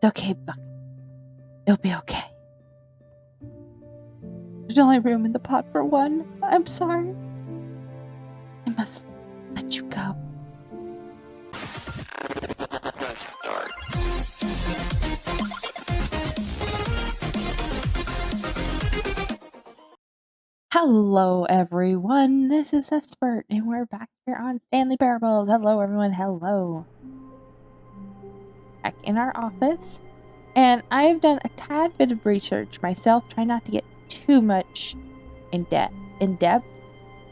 It's okay, Buck. It'll be okay. There's only room in the pot for one. I'm sorry. I must let you go. Hello, everyone. This is Expert, and we're back here on Stanley Parables. Hello, everyone. Hello. Back in our office, and I've done a tad bit of research myself, trying not to get too much in depth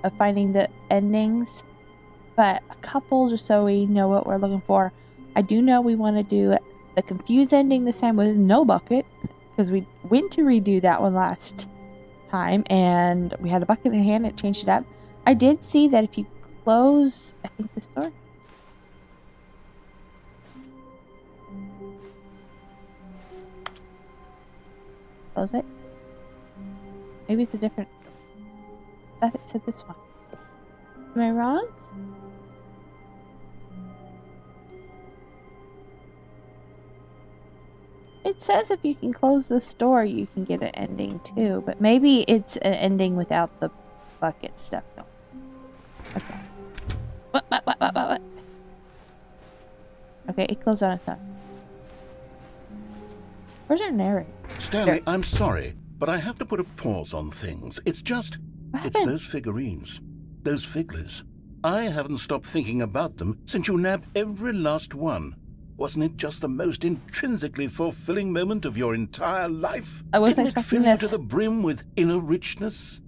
of finding the endings, but a couple just so we know what we're looking for. I do know we want to do the confused ending this time with no bucket, because we went to redo that one last time and we had a bucket in hand. It changed it up. I did see that if you close, I think this door, close it. Maybe it's a different. I thought it said this one. Am I wrong? It says if you can close this door, you can get an ending too, but maybe it's an ending without the bucket stuff going. Okay. What? Okay, it closed on its own. Where's our narrator? Stanley, There. I'm sorry, but I have to put a pause on things. It's just, it's those figurines, those figglers. I haven't stopped thinking about them since you nabbed every last one. Wasn't it just the most intrinsically fulfilling moment of your entire life? I wasn't Didn't it expecting fill you this. to the brim with inner richness?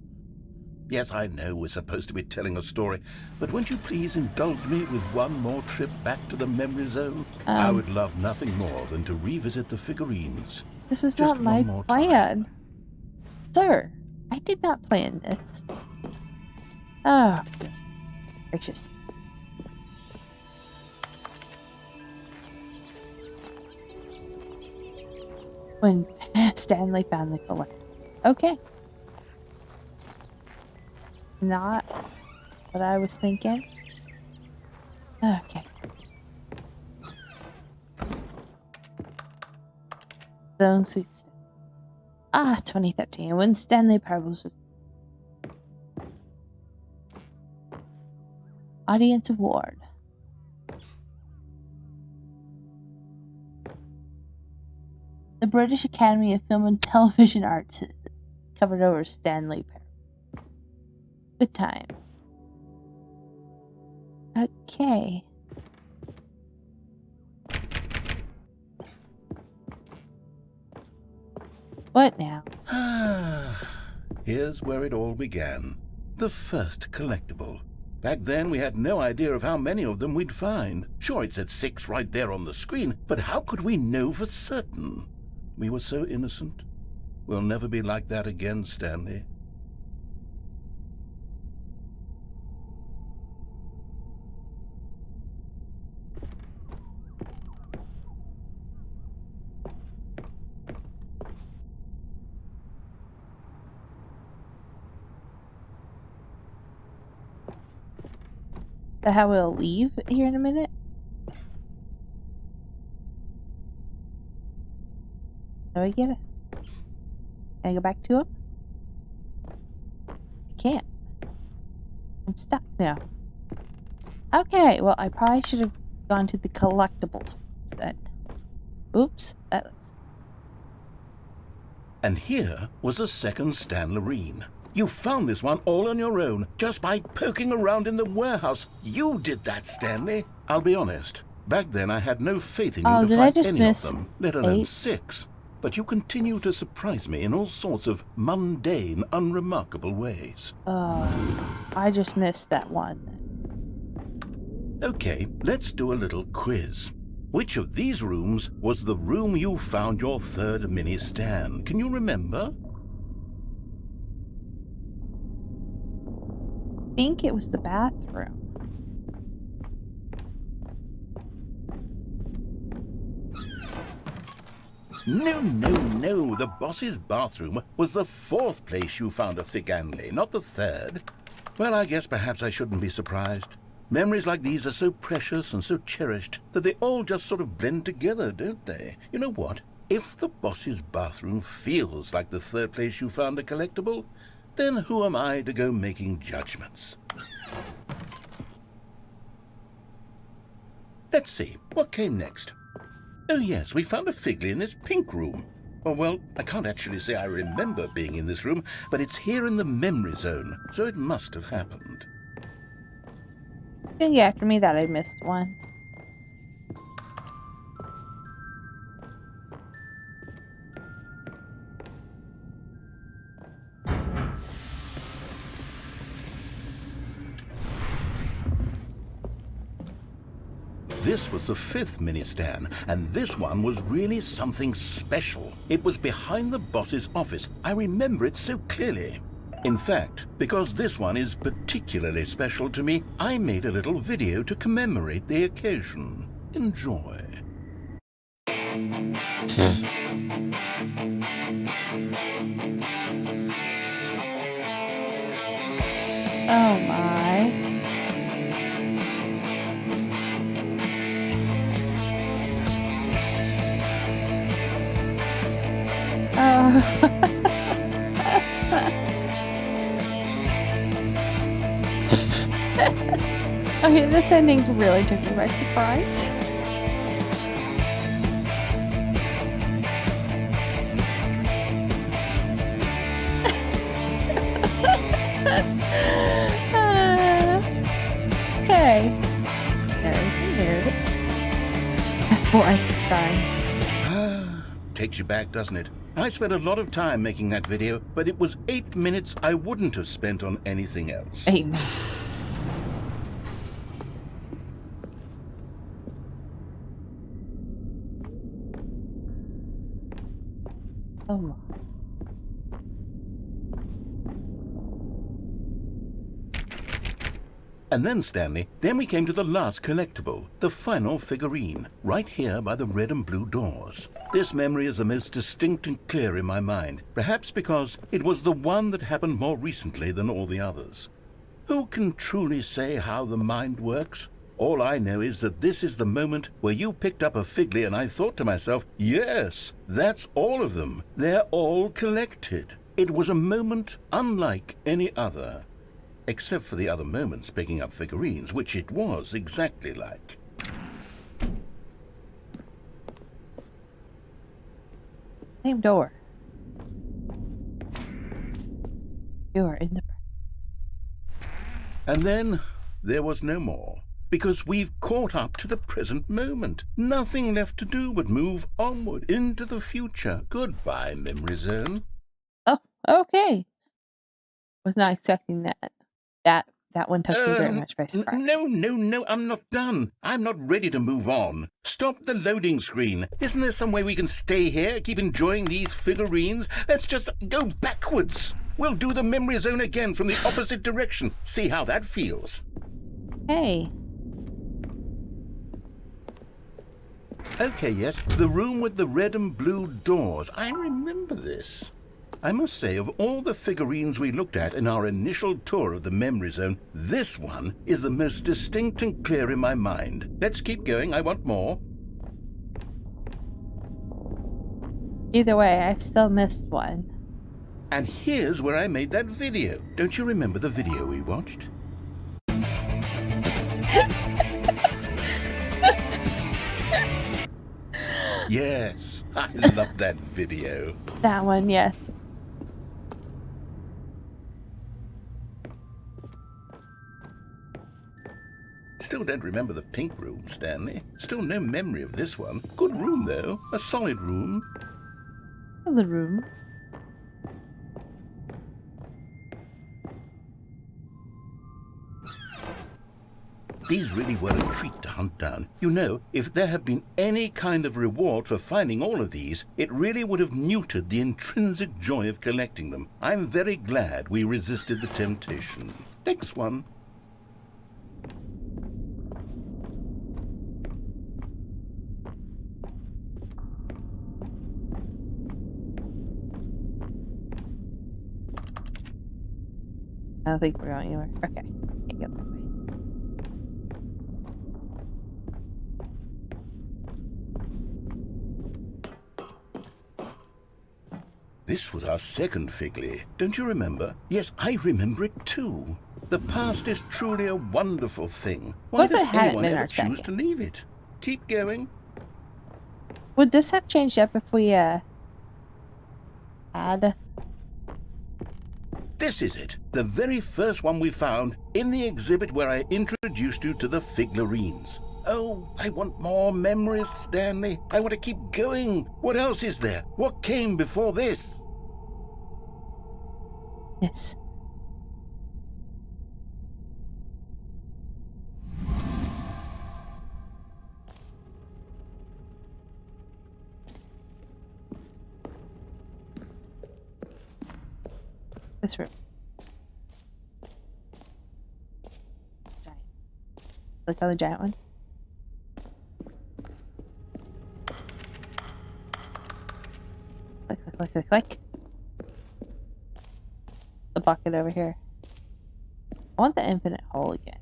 Yes, I know we're supposed to be telling a story, but won't you please indulge me with one more trip back to the memory zone? I would love nothing more than to revisit the figurines. This was Just not my one more plan. Sir, I did not plan this. Oh, good gracious. When Stanley found the collector. Okay. Not what I was thinking. Okay. Zone Sweet Stuff. 2013. When Stanley Parables was Audience Award. The British Academy of Film and Television Arts covered over Stanley Parables. Good times. Okay. What now? Here's where it all began. The first collectible. Back then, we had no idea of how many of them we'd find. Sure, it said 6 right there on the screen, but how could we know for certain? We were so innocent. We'll never be like that again, Stanley. How we'll leave here in a minute? Do I get it? Can I go back to him? I can't. I'm stuck now. Okay, well, I probably should have gone to the collectibles then. Oops, that looks... And here was a second Stanley. You found this one all on your own, just by poking around in the warehouse. You did that, Stanley. I'll be honest. Back then, I had no faith in you to find any of them, let alone 6. But you continue to surprise me in all sorts of mundane, unremarkable ways. I just missed that one. Okay, let's do a little quiz. Which of these rooms was the room you found your third mini Stan? Can you remember? I think it was the bathroom. No. The boss's bathroom was the 4th place you found a Figanley, not the 3rd. Well, I guess perhaps I shouldn't be surprised. Memories like these are so precious and so cherished that they all just sort of blend together, don't they? You know what? If the boss's bathroom feels like the third place you found a collectible, then who am I to go making judgments? Let's see, what came next? Oh yes, we found a Figley in this pink room. Oh, well, I can't actually say I remember being in this room, but it's here in the memory zone, so it must have happened. You after me that I missed one. This was the 5th mini-Stan, and this one was really something special. It was behind the boss's office. I remember it so clearly. In fact, because this one is particularly special to me, I made a little video to commemorate the occasion. Enjoy. Oh my. Okay, this ending really took me by surprise. Okay. Nerd. That's boring. Sorry. Takes you back, doesn't it? I spent a lot of time making that video, but it was 8 minutes I wouldn't have spent on anything else. 8 minutes. Oh my. And then, Stanley, then we came to the last collectible, the final figurine, right here by the red and blue doors. This memory is the most distinct and clear in my mind, perhaps because it was the one that happened more recently than all the others. Who can truly say how the mind works? All I know is that this is the moment where you picked up a Figley and I thought to myself, yes, that's all of them. They're all collected. It was a moment unlike any other. Except for the other moments picking up figurines, which it was exactly like. Same door. You are in the... And then there was no more, because we've caught up to the present moment. Nothing left to do but move onward into the future. Goodbye, Memory Zone. Oh, okay. Was not expecting that. That one took me very much by surprise. No, I'm not done. I'm not ready to move on. Stop the loading screen. Isn't there some way we can stay here, keep enjoying these figurines? Let's just go backwards. We'll do the memory zone again from the opposite direction. See how that feels. Hey. Okay, yes, the room with the red and blue doors. I remember this. I must say, of all the figurines we looked at in our initial tour of the memory zone, this one is the most distinct and clear in my mind. Let's keep going. I want more. Either way, I've still missed one. And here's where I made that video. Don't you remember the video we watched? Yes, I love that video. That one, yes. Still don't remember the pink room, Stanley. Still no memory of this one. Good room, though. A solid room. The room. These really were a treat to hunt down. You know, if there had been any kind of reward for finding all of these, it really would have muted the intrinsic joy of collecting them. I'm very glad we resisted the temptation. Next one. I don't think we're going anywhere. Okay. Can't go that way. This was our second Figley. Don't you remember? Yes, I remember it too. The past is truly a wonderful thing. Why What if it does hadn't anyone been ever our choose second? to leave it? Keep going. Would this have changed up if we, had... This is it. The very first one we found in the exhibit where I introduced you to the Figlarines. Oh, I want more memories, Stanley. I want to keep going. What else is there? What came before this? Yes. This room. Giant. Click on the giant one. Click, click, click, click, click. The bucket over here. I want the infinite hole again.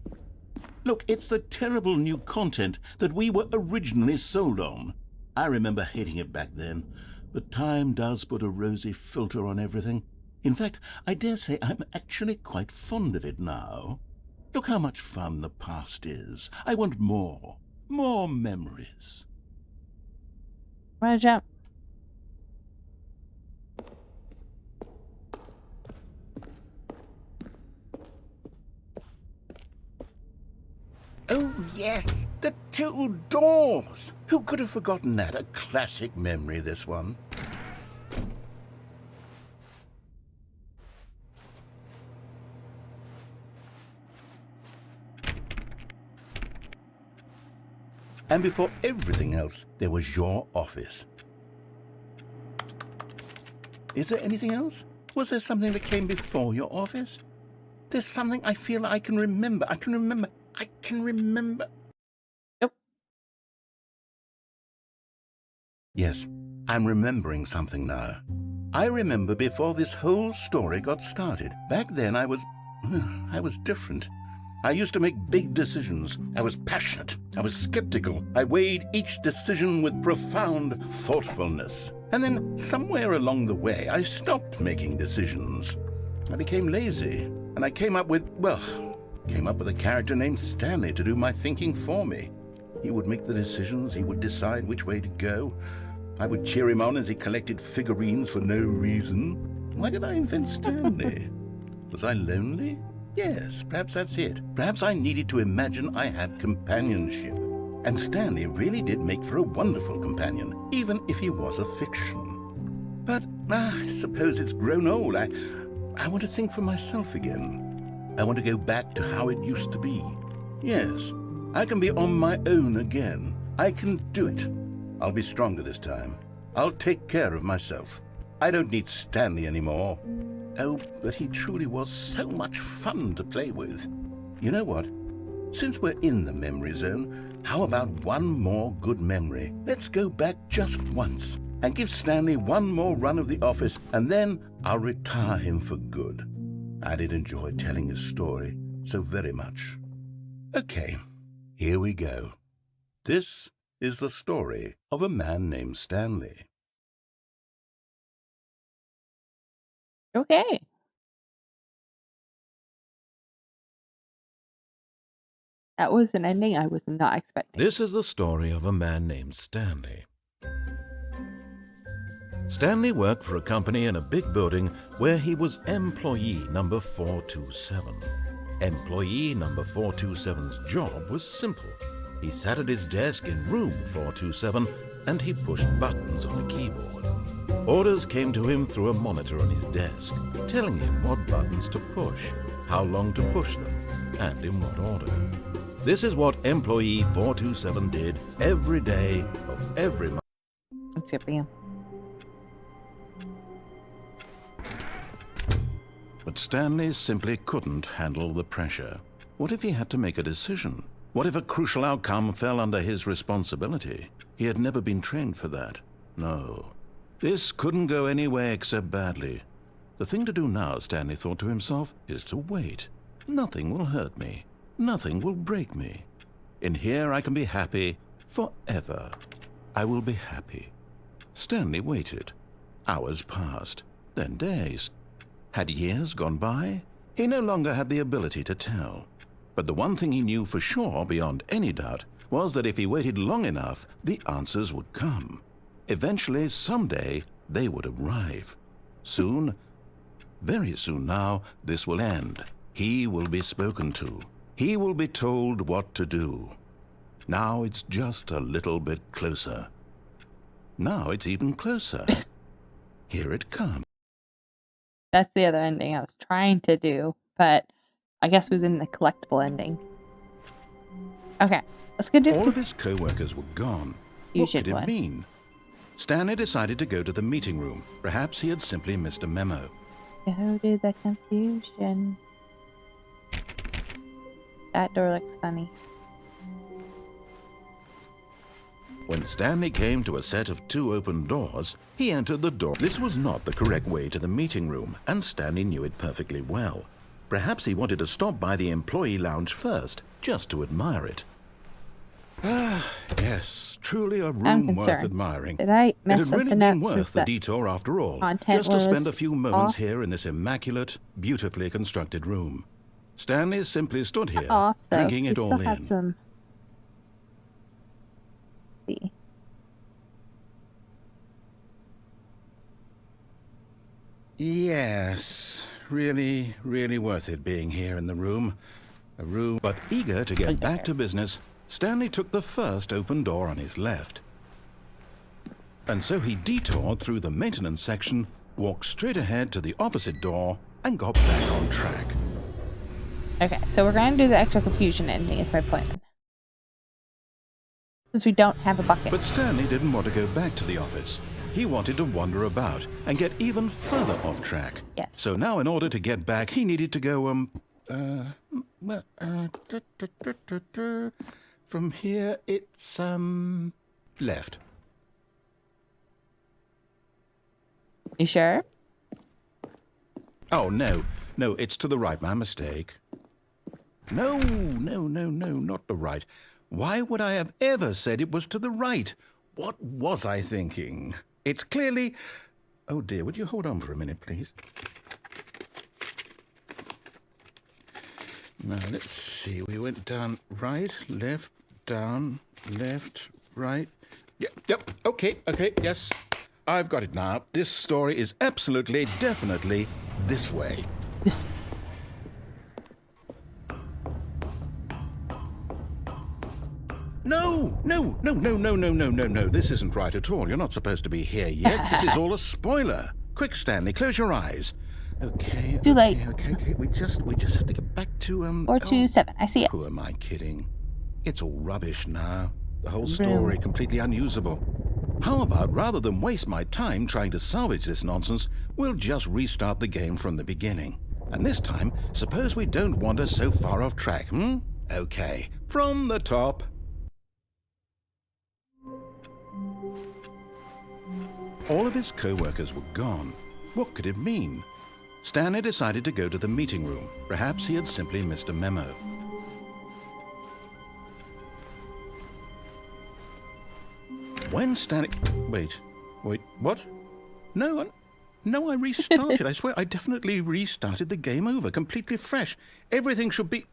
Look, it's the terrible new content that we were originally sold on. I remember hating it back then, but time does put a rosy filter on everything. In fact, I dare say I'm actually quite fond of it now. Look how much fun the past is. I want more. More memories. I'm gonna jump. Oh, yes, the two doors. Who could have forgotten that? A classic memory, this one. And before everything else, there was your office. Is there anything else? Was there something that came before your office? There's something I feel I can remember. I can remember. Nope. Yes, I'm remembering something now. I remember before this whole story got started. Back then I was different. I used to make big decisions. I was passionate. I was skeptical. I weighed each decision with profound thoughtfulness. And then somewhere along the way, I stopped making decisions. I became lazy, and I came up with a character named Stanley to do my thinking for me. He would make the decisions. He would decide which way to go. I would cheer him on as he collected figurines for no reason. Why did I invent Stanley? Was I lonely? Yes, perhaps that's it. Perhaps I needed to imagine I had companionship. And Stanley really did make for a wonderful companion, even if he was a fiction. But I suppose it's grown old. I want to think for myself again. I want to go back to how it used to be. Yes, I can be on my own again. I can do it. I'll be stronger this time. I'll take care of myself. I don't need Stanley anymore. Oh, but he truly was so much fun to play with. You know what? Since we're in the memory zone, how about one more good memory? Let's go back just once and give Stanley one more run of the office, and then I'll retire him for good. I did enjoy telling his story so very much. Okay, here we go. This is the story of a man named Stanley. Okay. That was an ending I was not expecting. This is the story of a man named Stanley. Stanley worked for a company in a big building where he was employee number 427. Employee number 427's job was simple. He sat at his desk in room 427 and he pushed buttons on a keyboard. Orders came to him through a monitor on his desk, telling him what buttons to push, how long to push them, and in what order. This is what employee 427 did every day of every month. I'm skipping him. But Stanley simply couldn't handle the pressure. What if he had to make a decision? What if a crucial outcome fell under his responsibility? He had never been trained for that. No. This couldn't go anywhere except badly. The thing to do now, Stanley thought to himself, is to wait. Nothing will hurt me. Nothing will break me. In here I can be happy forever. I will be happy. Stanley waited. Hours passed. then days. Had years gone by? He no longer had the ability to tell. But the one thing he knew for sure, beyond any doubt, was that if he waited long enough, the answers would come. Eventually, someday, they would arrive. Soon, very soon now, this will end. He will be spoken to. He will be told what to do. Now it's just a little bit closer. Now it's even closer. Here it comes. That's the other ending I was trying to do, but I guess it was in the collectible ending. Okay, let's go do All of his co-workers were gone. What did it mean? Stanley decided to go to the meeting room. Perhaps he had simply missed a memo. Go to the confusion. That door looks funny. When Stanley came to a set of 2 open doors, he entered the door. This was not the correct way to the meeting room, and Stanley knew it perfectly well. Perhaps he wanted to stop by the employee lounge first, just to admire it. Ah, yes, truly a room worth admiring. Did I mess it had really something been up worth the detour after all, content just to spend a few moments off? here in this immaculate, beautifully constructed room. Stanley simply stood here, drinking it all in. Some... See. Yes, really, really worth it being here in the room. A room, but eager to get back to business, Stanley took the first open door on his left. And so he detoured through the maintenance section, walked straight ahead to the opposite door, and got back on track. Okay, so we're going to do the extra confusion ending is my plan. Since we don't have a bucket. But Stanley didn't want to go back to the office. He wanted to wander about and get even further off track. Yes. So now in order to get back, he needed to go, from here, it's, left. You sure? Oh, no, it's to the right, my mistake. No, not the right. Why would I have ever said it was to the right? What was I thinking? It's clearly... Oh dear, would you hold on for a minute, please? Now, let's see. We went down right, left, down, left, right. Yep, okay, yes. I've got it now. This story is absolutely, definitely this way. No. This isn't right at all. You're not supposed to be here yet. This is all a spoiler. Quick, Stanley, close your eyes. Okay. Too late. Okay. We just have to get back to 427. I see it. Who am I kidding? It's all rubbish now. The whole story completely unusable. How about, rather than waste my time trying to salvage this nonsense, we'll just restart the game from the beginning. And this time, suppose we don't wander so far off track, Okay, from the top. All of his co-workers were gone. What could it mean? Stanley decided to go to the meeting room. Perhaps he had simply missed a memo. When Stanley... Wait, what? No, I restarted. I swear, I definitely restarted the game over, completely fresh. Everything should be...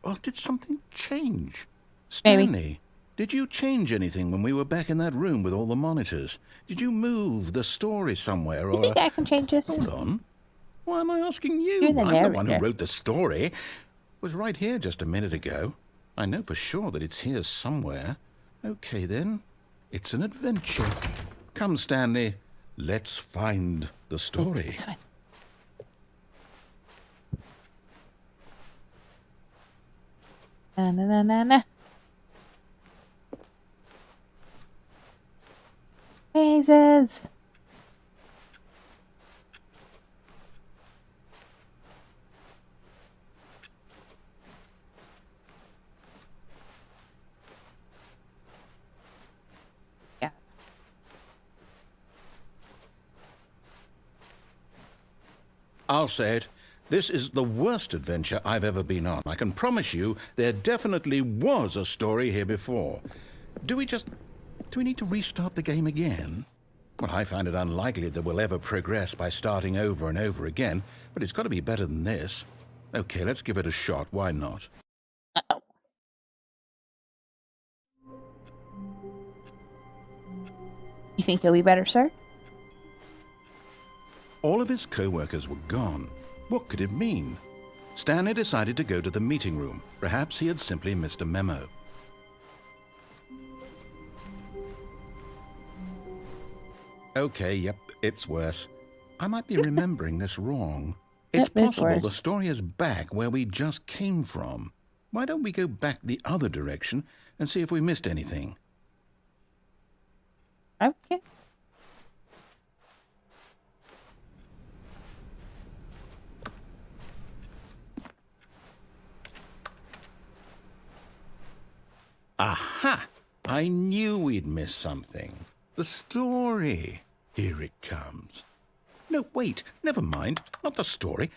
Oh, did something change? Stanley, Maybe. Did you change anything when we were back in that room with all the monitors? Did you move the story somewhere, or... You think I can change this? Hold on. Why am I asking you? You're the I'm narrator. the one who wrote the story. It was right here just a minute ago. I know for sure that it's here somewhere. Okay, then. It's an adventure. Come, Stanley. Let's find the story. It's fine. Na. Mazes. Yeah. I'll say it. This is the worst adventure I've ever been on. I can promise you there definitely was a story here before. Do we need to restart the game again? Well, I find it unlikely that we'll ever progress by starting over and over again, but it's got to be better than this. Okay, let's give it a shot. Why not? Uh-oh. You think you'll be better, sir? All of his co-workers were gone. What could it mean? Stanley decided to go to the meeting room. Perhaps he had simply missed a memo. Okay, yep, it's worse. I might be remembering this wrong. It's Yep, it's possible the worse. story is back where we just came from. Why don't we go back the other direction and see if we missed anything? Okay. Aha! I knew we'd miss something. The story. Here it comes. No, wait, never mind. Not the story.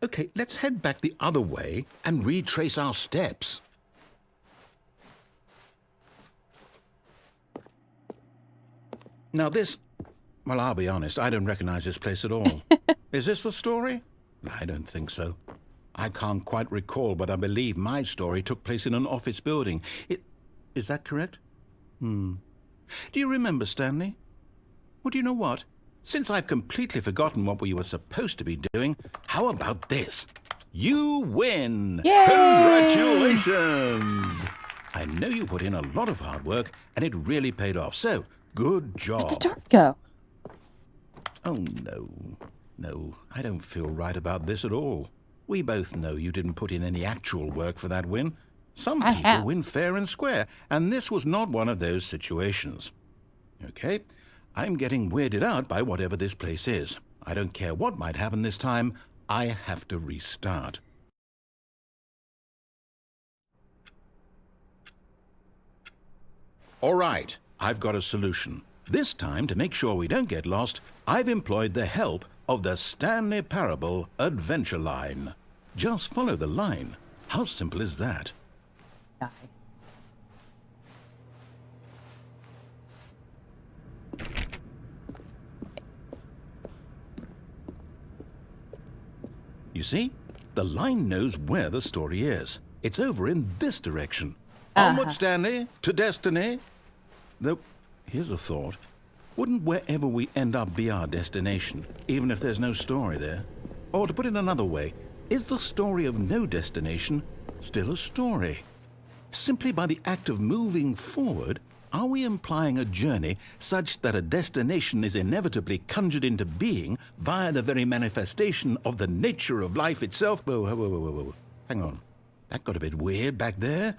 Okay, let's head back the other way and retrace our steps. Now this... Well, I'll be honest, I don't recognize this place at all. Is this the story? I don't think so. I can't quite recall, but I believe my story took place in an office building. Is that correct? Do you remember, Stanley? Well, do you know what? Since I've completely forgotten what we were supposed to be doing, how about this? You win! Yay! Congratulations! I know you put in a lot of hard work, and it really paid off, so good job. Where'd the door go? Oh, no. No, I don't feel right about this at all. We both know you didn't put in any actual work for that win. Some I people have. win fair and square, and this was not one of those situations. Okay, I'm getting weirded out by whatever this place is. I don't care what might happen this time. I have to restart. All right, I've got a solution. This time, to make sure we don't get lost, I've employed the help of the Stanley Parable Adventure Line. Just follow the line. How simple is that? Nice. You see? The line knows where the story is. It's over in this direction. Uh-huh. Onward, Stanley, to destiny. Though, here's a thought. Wouldn't wherever we end up be our destination, even if there's no story there? Or to put it another way, is the story of no destination still a story? Simply by the act of moving forward, are we implying a journey such that a destination is inevitably conjured into being via the very manifestation of the nature of life itself? Whoa. Hang on. That got a bit weird back there.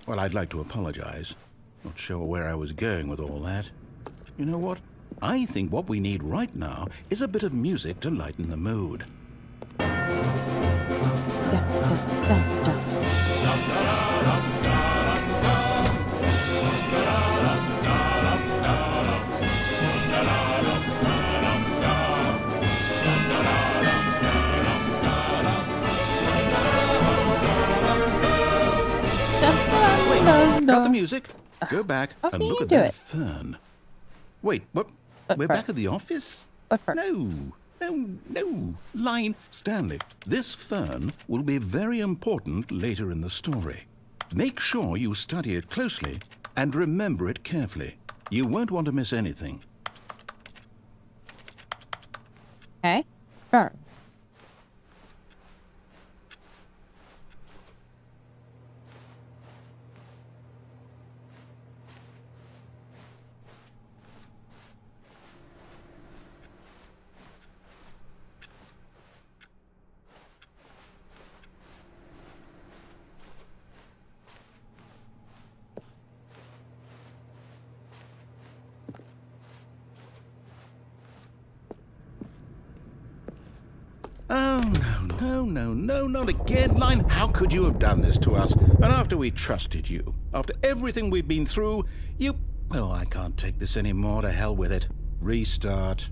Well, I'd like to apologize. Not sure where I was going with all that. You know what? I think what we need right now is a bit of music to lighten the mood. Dun, dun, dun, dun. Got the music. Go back I and was look at thinking that it. fern. Wait, what? What We're fern? back at the office? What fern? No. Line. Stanley, this fern will be very important later in the story. Make sure you study it closely and remember it carefully. You won't want to miss anything. Okay. Burn. Oh, no, not again, Line. How could you have done this to us? And after we trusted you, after everything we've been through, you... Oh, I can't take this anymore. To hell with it. Restart.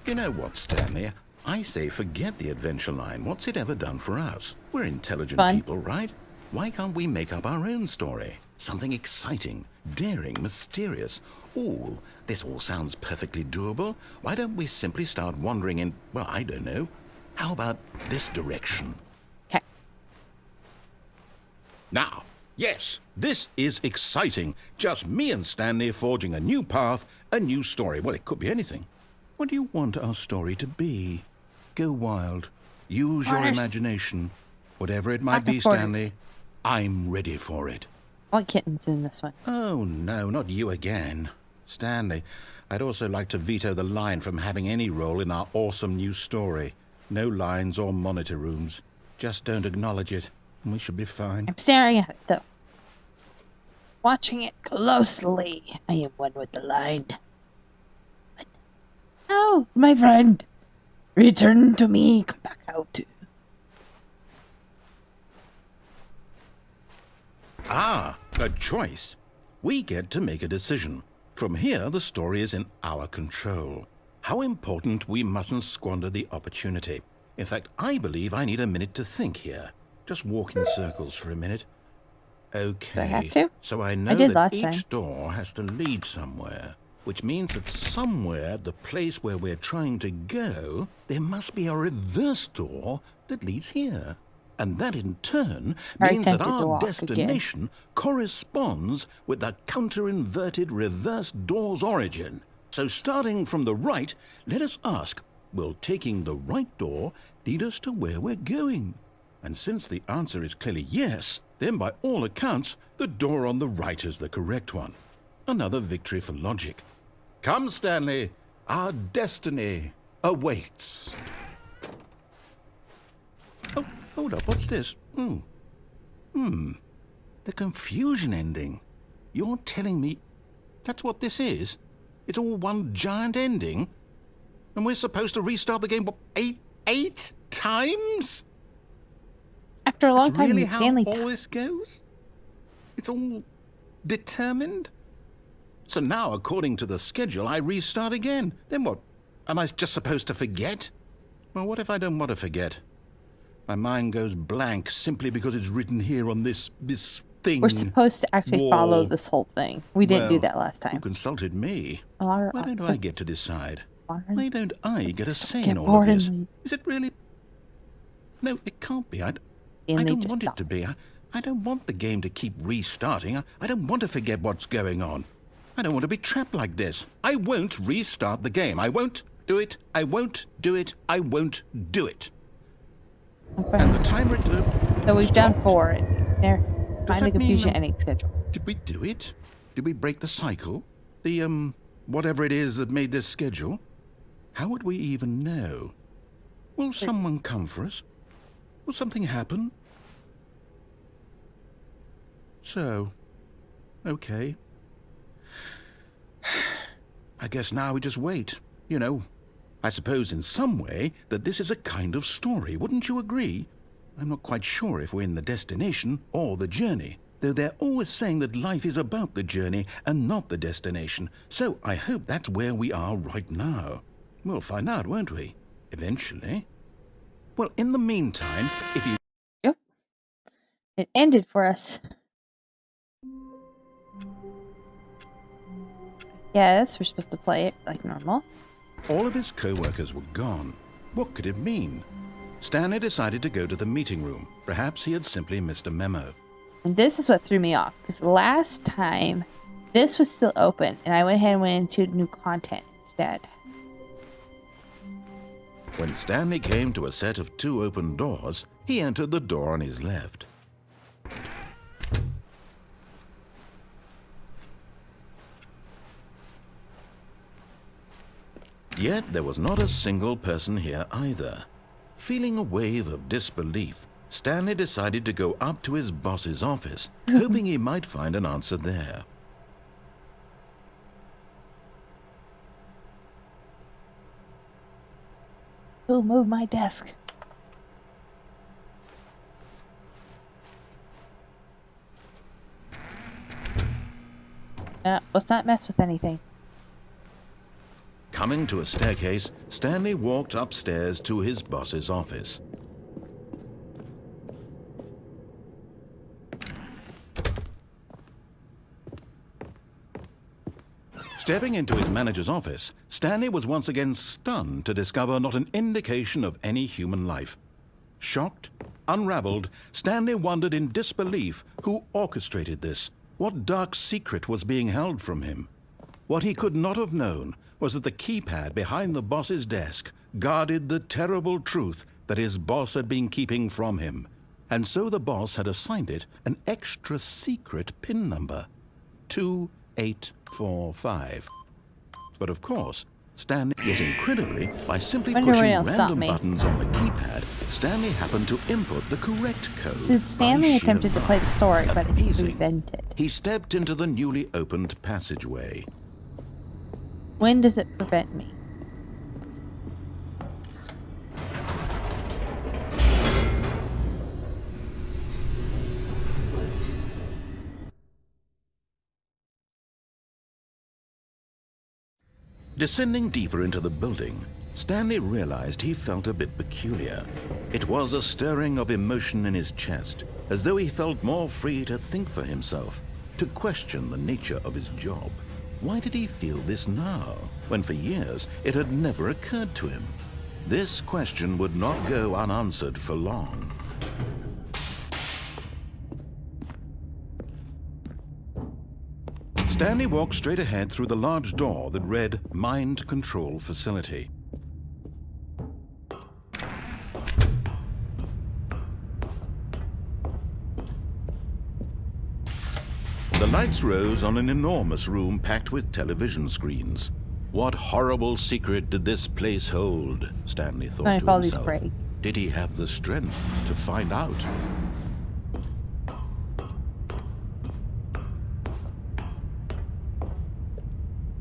You know what, Stanley? I say forget the adventure line. What's it ever done for us? We're intelligent Fun. people, right? Why can't we make up our own story? Something exciting, daring, mysterious. Ooh, this all sounds perfectly doable. Why don't we simply start wandering in, well, I don't know. How about this direction? Okay. Now, yes, this is exciting. Just me and Stanley forging a new path, a new story. Well, it could be anything. What do you want our story to be? Go wild. Use your Corners. imagination. Whatever it might Dr. be, Corners. Stanley, I'm ready for it. I want kittens in this one. Oh, no, not you again. Stanley, I'd also like to veto the line from having any role in our awesome new story. No lines or monitor rooms. Just don't acknowledge it, and we should be fine. I'm staring at it, though. Watching it closely. I am one with the line. No, my friend. Return to me. Come back out. Ah, a choice. We get to make a decision. From here, the story is in our control. How important we mustn't squander the opportunity. In fact, I believe I need a minute to think here. Just walk in circles for a minute. Okay. Do I have to? So I know did that last each time. door has to lead somewhere, which means that somewhere, the place where we're trying to go, there must be a reverse door that leads here. And that in turn I means that attempted to our walk destination corresponds with the counter-inverted reverse door's origin. So starting from the right, let us ask, will taking the right door lead us to where we're going? And since the answer is clearly yes, then by all accounts, the door on the right is the correct one. Another victory for logic. Come, Stanley, our destiny awaits. Oh, hold up, what's this? The confusion ending. You're telling me that's what this is? It's all one giant ending? And we're supposed to restart the game, what, eight times? After a long That's time, really how Stanley all this goes? It's all determined? So now, according to the schedule, I restart again. Then what? Am I just supposed to forget? Well, what if I don't want to forget? My mind goes blank simply because it's written here on this thing. We're supposed to actually follow this whole thing. We didn't do that last Who time. consulted me? Well, Why don't so- I get to decide? Warren, Why don't I get a just say get in all of bored this? and- Is it really? No, it can't be. I Stanley don't just want it stopped. to be. I don't want the game to keep restarting. I don't want to forget what's going on. I don't want to be trapped like this. I won't restart the game. I won't do it. I won't do it. I won't do it. And the timer... So we've done stopped. 4. There. Does Find the that mean, confusion ending schedule. Did we do it? Did we break the cycle? The, whatever it is that made this schedule? How would we even know? Will someone come for us? Will something happen? So, okay. I guess now we just wait. You know, I suppose in some way that this is a kind of story, wouldn't you agree? I'm not quite sure if we're in the destination or the journey, though they're always saying that life is about the journey and not the destination, so I hope that's where we are right now. We'll find out, won't we? Eventually. Well, in the meantime, if you... Yep. It ended for us. Yes, we're supposed to play it like normal. All of his co-workers were gone. What could it mean? Stanley decided to go to the meeting room. Perhaps he had simply missed a memo. And this is what threw me off, because last time this was still open, and I went ahead and went into new content instead. When Stanley came to a set of 2 open doors, he entered the door on his left. Yet there was not a single person here either. Feeling a wave of disbelief, Stanley decided to go up to his boss's office, hoping he might find an answer there. Oh, move my desk. Let's not mess with anything. Coming to a staircase, Stanley walked upstairs to his boss's office. Stepping into his manager's office, Stanley was once again stunned to discover not an indication of any human life. Shocked, unraveled, Stanley wondered in disbelief who orchestrated this, what dark secret was being held from him. What he could not have known was that the keypad behind the boss's desk guarded the terrible truth that his boss had been keeping from him, and so the boss had assigned it an extra secret PIN number, 2845. But of course, Stanley, yet incredibly, by simply pushing random buttons on the keypad, Stanley happened to input the correct code. Since Stanley attempted to play the story, but it's prevented. He stepped into the newly opened passageway. When does it prevent me? Descending deeper into the building, Stanley realized he felt a bit peculiar. It was a stirring of emotion in his chest, as though he felt more free to think for himself, to question the nature of his job. Why did he feel this now, when for years it had never occurred to him? This question would not go unanswered for long. Stanley walked straight ahead through the large door that read Mind Control Facility. The lights rose on an enormous room packed with television screens. What horrible secret did this place hold? Stanley thought to himself. Did he have the strength to find out?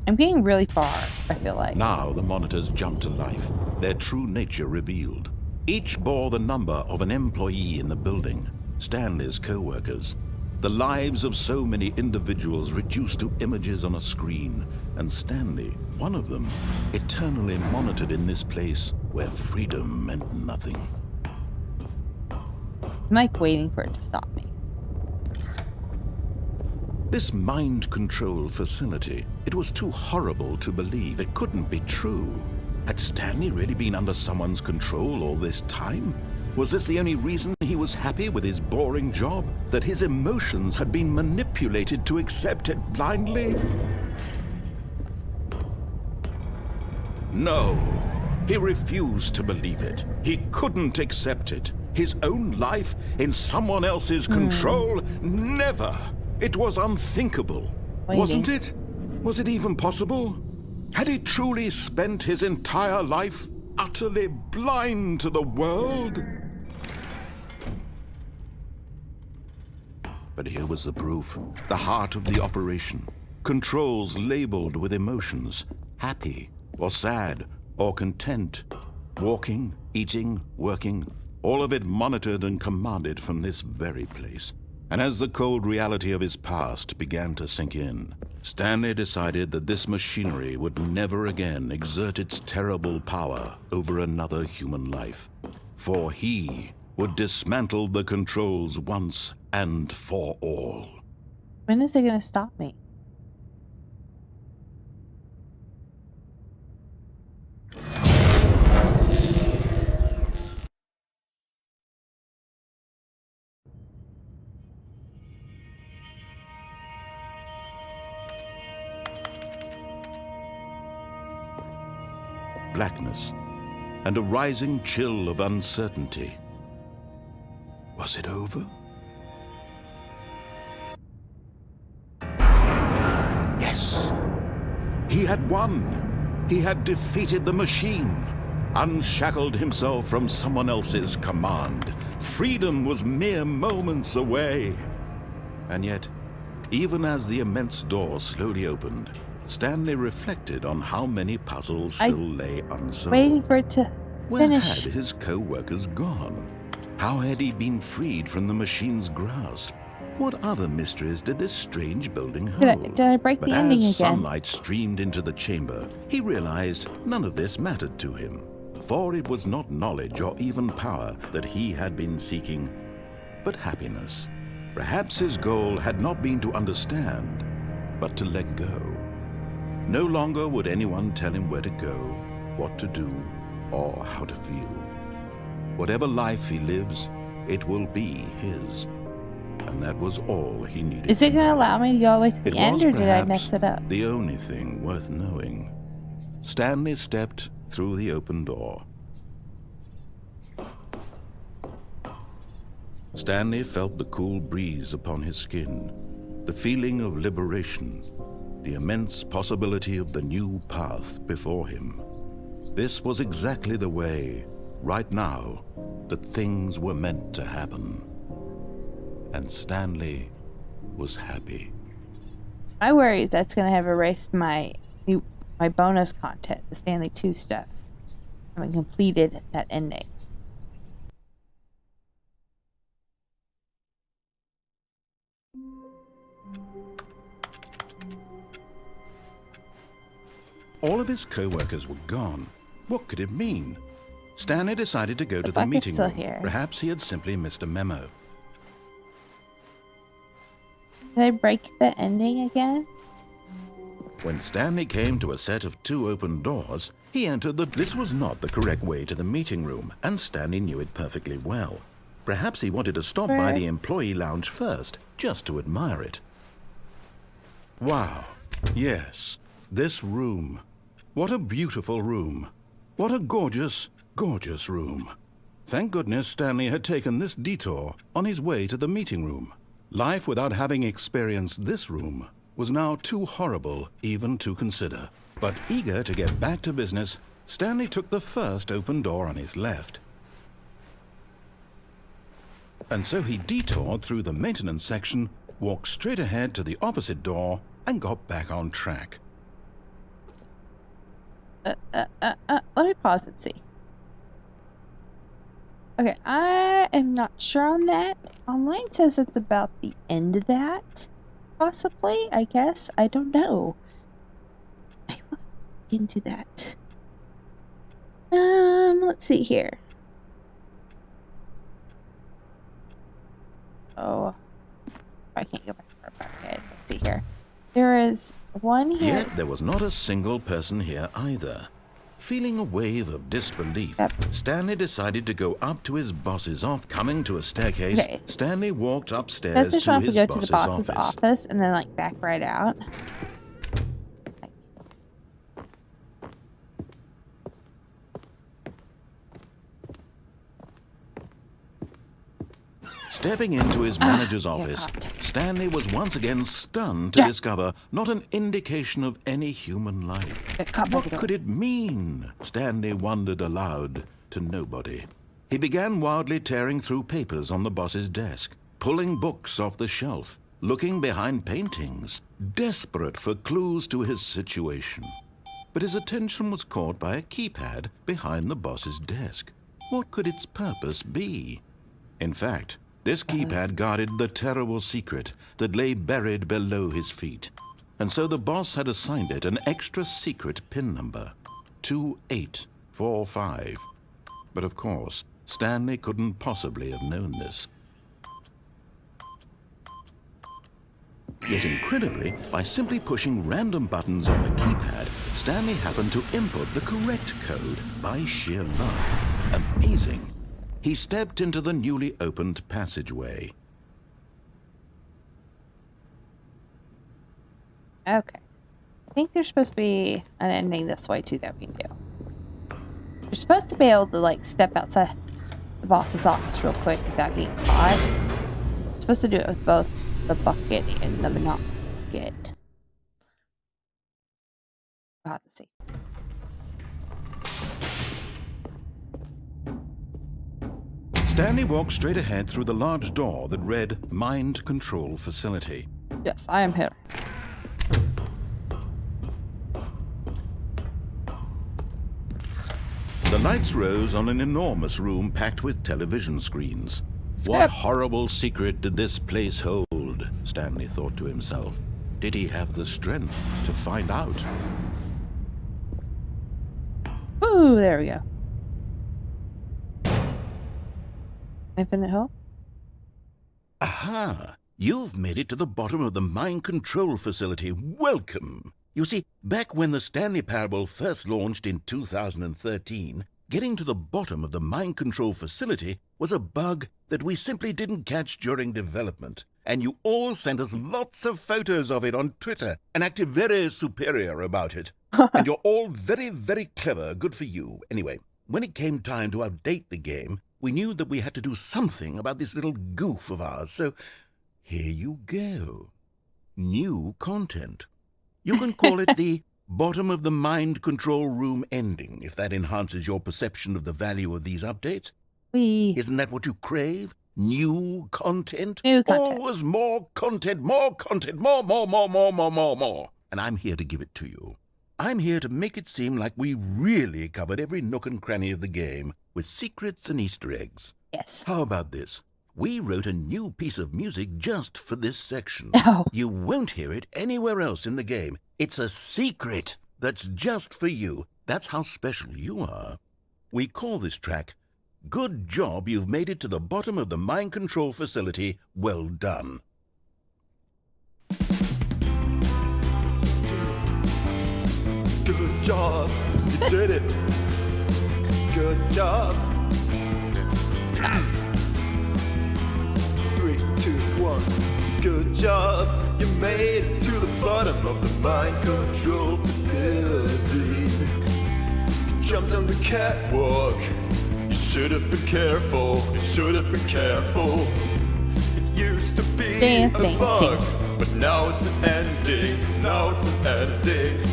I'm getting really far, I feel like. Now the monitors jumped to life, their true nature revealed. Each bore the number of an employee in the building, Stanley's co-workers. The lives of so many individuals reduced to images on a screen, and Stanley, one of them, eternally monitored in this place where freedom meant nothing. I'm like waiting for it to stop me. This mind control facility, it was too horrible to believe. It couldn't be true. Had Stanley really been under someone's control all this time? Was this the only reason he was happy with his boring job? That his emotions had been manipulated to accept it blindly? No, he refused to believe it. He couldn't accept it. His own life in someone else's control? Never! It was unthinkable. Wasn't it? Was it even possible? Had he truly spent his entire life utterly blind to the world? But here was the proof, the heart of the operation. Controls labeled with emotions, happy or sad or content. Walking, eating, working, all of it monitored and commanded from this very place. And as the cold reality of his past began to sink in, Stanley decided that this machinery would never again exert its terrible power over another human life. For he would dismantle the controls once and for all. When is it going to stop me? Blackness and a rising chill of uncertainty. Was it over? Yes. He had won. He had defeated the machine, unshackled himself from someone else's command. Freedom was mere moments away. And yet, even as the immense door slowly opened, Stanley reflected on how many puzzles still lay unsolved. Waiting for it to finish. Where had his co-workers gone? How had he been freed from the machine's grasp? What other mysteries did this strange building Did hold? I break But the ending as again? sunlight streamed into the chamber, he realized none of this mattered to him, for it was not knowledge or even power that he had been seeking, but happiness. Perhaps his goal had not been to understand, but to let go. No longer would anyone tell him where to go, what to do, or how to feel. Whatever life he lives, it will be his. And that was all he needed. Is it going to allow me to go all the way to the end, or did I mess it up? The only thing worth knowing. Stanley stepped through the open door. Stanley felt the cool breeze upon his skin, the feeling of liberation, the immense possibility of the new path before him. This was exactly the way, right now, that things were meant to happen. And Stanley was happy. My worry is that's going to have erased my bonus content, the Stanley 2 stuff. I haven't completed that ending. All of his co-workers were gone. What could it mean? Stanley decided to go to the meeting room. Here. Perhaps he had simply missed a memo. Did I break the ending again? When Stanley came to a set of 2 open doors, he entered This was not the correct way to the meeting room, and Stanley knew it perfectly well. Perhaps he wanted to stop by the employee lounge first, just to admire it. Wow. Yes, this room. What a beautiful room. What a gorgeous, gorgeous room. Thank goodness Stanley had taken this detour on his way to the meeting room. Life without having experienced this room was now too horrible even to consider. But eager to get back to business, Stanley took the first open door on his left. And so he detoured through the maintenance section, walked straight ahead to the opposite door, and got back on track. Let me pause and see. Okay, I am not sure on that. Online says it's about the end of that. Possibly, I guess. I don't know. I will look into that. Let's see here. Oh, I can't go back far back. Let's see here. There is one here. Yet there was not a single person here either. Feeling a wave of disbelief, Stanley decided to go up to his boss's office. Coming to a staircase, Stanley walked upstairs to his boss's office and then like back right out. Stepping into his manager's office, Stanley was once again stunned to discover not an indication of any human life. What could it mean? Stanley wondered aloud to nobody. He began wildly tearing through papers on the boss's desk, pulling books off the shelf, looking behind paintings, desperate for clues to his situation. But his attention was caught by a keypad behind the boss's desk. What could its purpose be? In fact, this keypad guarded the terrible secret that lay buried below his feet. And so the boss had assigned it an extra secret PIN number, 2845. But of course, Stanley couldn't possibly have known this. Yet incredibly, by simply pushing random buttons on the keypad, Stanley happened to input the correct code by sheer luck. Amazing. He stepped into the newly opened passageway. Okay. I think there's supposed to be an ending this way too that we can do. You're supposed to be able to like step outside the boss's office real quick without getting caught. You're supposed to do it with both the bucket and the not bucket. We'll have to see. Stanley walked straight ahead through the large door that read Mind Control Facility. Yes, I am here. The lights rose on an enormous room packed with television screens. What horrible secret did this place hold? Stanley thought to himself. Did he have the strength to find out? Ooh, there we go. Infinite hope? Aha! You've made it to the bottom of the mind control facility. Welcome! You see, back when the Stanley Parable first launched in 2013, getting to the bottom of the mind control facility was a bug that we simply didn't catch during development. And you all sent us lots of photos of it on Twitter and acted very superior about it. And you're all very, very clever. Good for you. Anyway, when it came time to update the game, we knew that we had to do something about this little goof of ours. So here you go. New content. You can call it the bottom of the mind control room ending, if that enhances your perception of the value of these updates. Isn't that what you crave? New content? New content. Always more content, more content, more. And I'm here to give it to you. I'm here to make it seem like we really covered every nook and cranny of the game with secrets and Easter eggs. Yes. How about this? We wrote a new piece of music just for this section. Oh. You won't hear it anywhere else in the game. It's a secret that's just for you. That's how special you are. We call this track, Good Job You've Made It to the Bottom of the Mind Control Facility. Well done. Good job, you did it. Good job. Nice. 3, 2, 1. Good job, you made it to the bottom of the mind control facility. You jumped on the catwalk. You should have been careful. You should have been careful. It used to be a bug, but now it's an ending. Now it's an ending.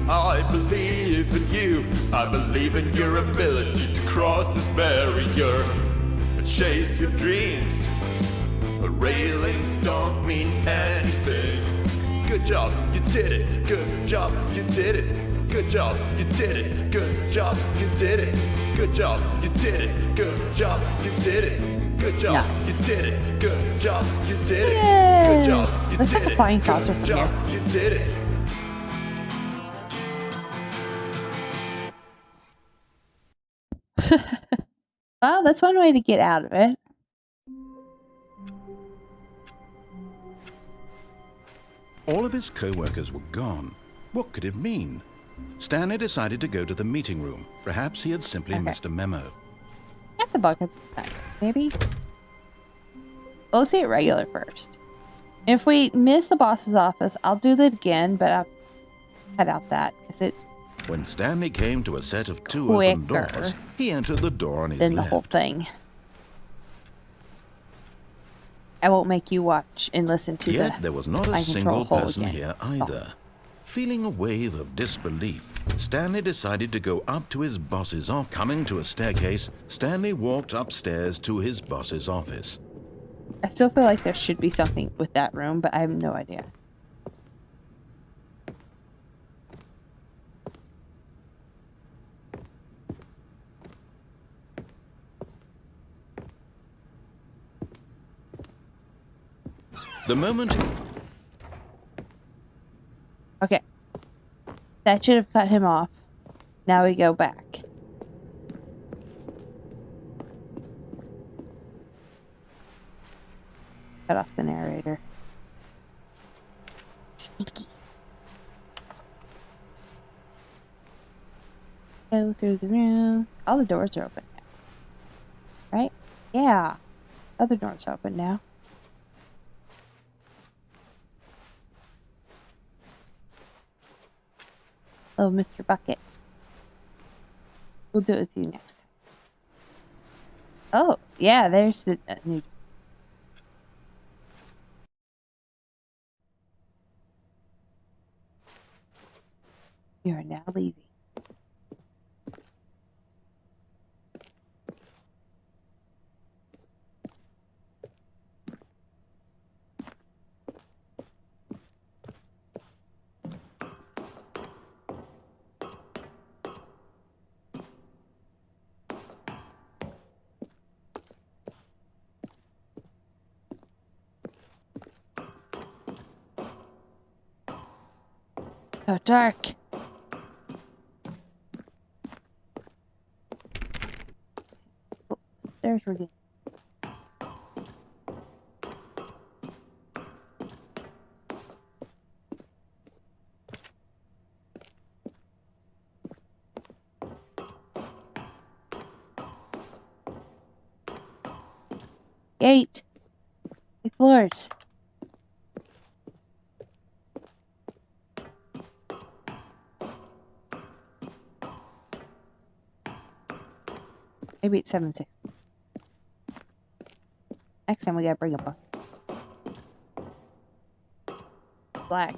I believe in you. I believe in your ability to cross this barrier and chase your dreams. The railings don't mean anything. Good job, you did it. Good job, you did it. Good job, you did it. Good job, you did it. Good job, you did it. Good job, you did it. Good job, Nice. you did it. Good job, you did it. Yay. Good job, you Looks did like a it. flying saucer Good from job, you did it. Well, that's one way to get out of it. All of his co-workers were gone. What could it mean? Stanley decided to go to the meeting room. Perhaps he had simply missed a memo. Not the bucket this time. Maybe. Well, let's see it regular first. If we miss the boss's office, I'll do that again, but I'll cut out that because it When Stanley came to a set of 2 open quicker doors, he entered the door on his than the left. whole thing. I won't make you watch and listen to Yet the there was not a mind control single hole person again. here either. Feeling a wave of disbelief, Stanley decided to go up to his boss's office. Coming to a staircase, Stanley walked upstairs to his boss's office. I still feel like there should be something with that room, but I have no idea. The moment Okay. That should have cut him off. Now we go back. Cut off the narrator. Sneaky. Go through the rooms. All the doors are open now. Right? Yeah. Other doors open now. Oh, Mr. Bucket. We'll do it with you next time. Oh, yeah, there's the new. You are now leaving. So dark. Oh, stairs were getting. Gate. 8 floors. Maybe it's 760. Next time we gotta bring a bucket. Black.